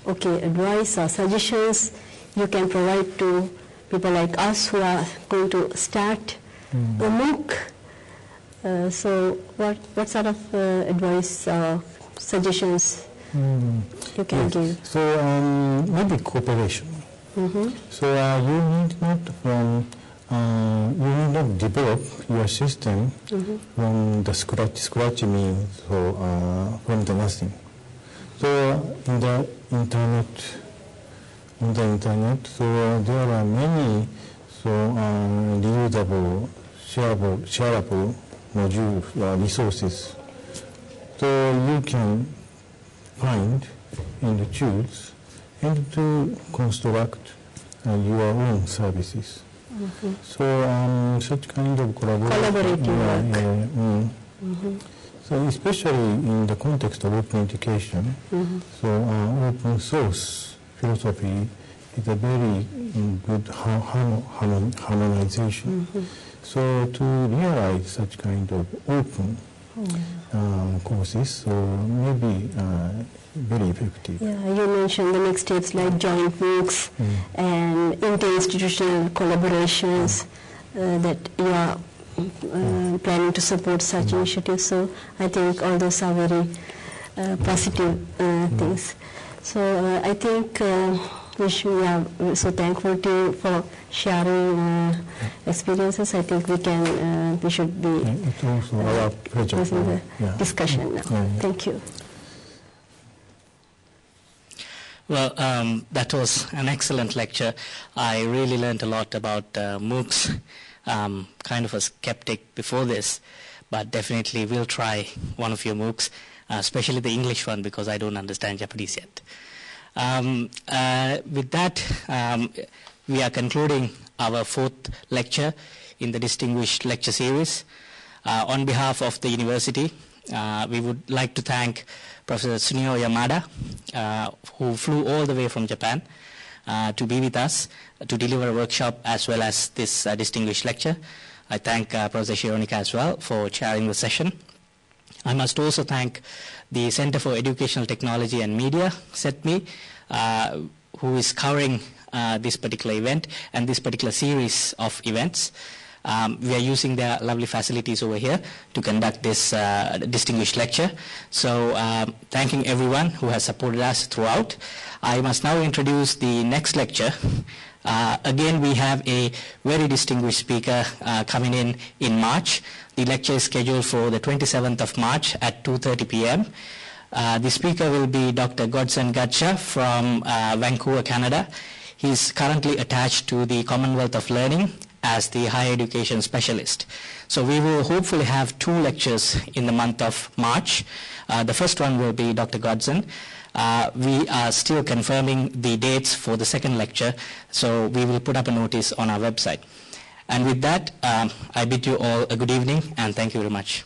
Speaker 2: advice or suggestions you can provide to people like us who are going to start a MOOC? So what sort of advice or suggestions you can give?
Speaker 3: So maybe cooperation. So you need not develop your system from the scratch means from the nothing. So in the internet, so there are many reusable, shareable modules resources. So you can find and choose and to construct your own services. So such kind of
Speaker 2: collaborative work.
Speaker 3: So especially in the context of open education, so open source philosophy is a very good harmonization. So to realize such kind of open courses, so maybe very effective.
Speaker 2: Yeah, you mentioned the next steps like joint MOOCs and inter-institutional collaborations that you are planning to support such initiatives. So I think all those are very positive things. So I think we are so thankful to you for sharing experiences. I think we should be
Speaker 3: it's also our pleasure.
Speaker 2: The discussion now. Thank you.
Speaker 1: Well, that was an excellent lecture. I really learned a lot about MOOCs. Kind of a skeptic before this, but definitely will try one of your MOOCs, especially the English one, because I don't understand Japanese yet. With that, we are concluding our 4th lecture in the Distinguished Lecture Series. On behalf of the university, we would like to thank Professor Tsuneo Yamada, who flew all the way from Japan to be with us to deliver a workshop as well as this distinguished lecture. I thank Professor Shironika as well for chairing the session. I must also thank the Center for Educational Technology and Media, CETME, who is covering this particular event and this particular series of events. We are using their lovely facilities over here to conduct this distinguished lecture. So thanking everyone who has supported us throughout. I must now introduce the next lecture. Again, we have a very distinguished speaker coming in March. The lecture is scheduled for the 27th of March at 2:30 p.m. The speaker will be Dr. Godson Gatsha from Vancouver, Canada. He is currently attached to the Commonwealth of Learning as the higher education specialist. So we will hopefully have 2 lectures in the month of March. The first one will be Dr. Godson. We are still confirming the dates for the second lecture, so we will put up a notice on our website. And with that, I bid you all a good evening, and thank you very much.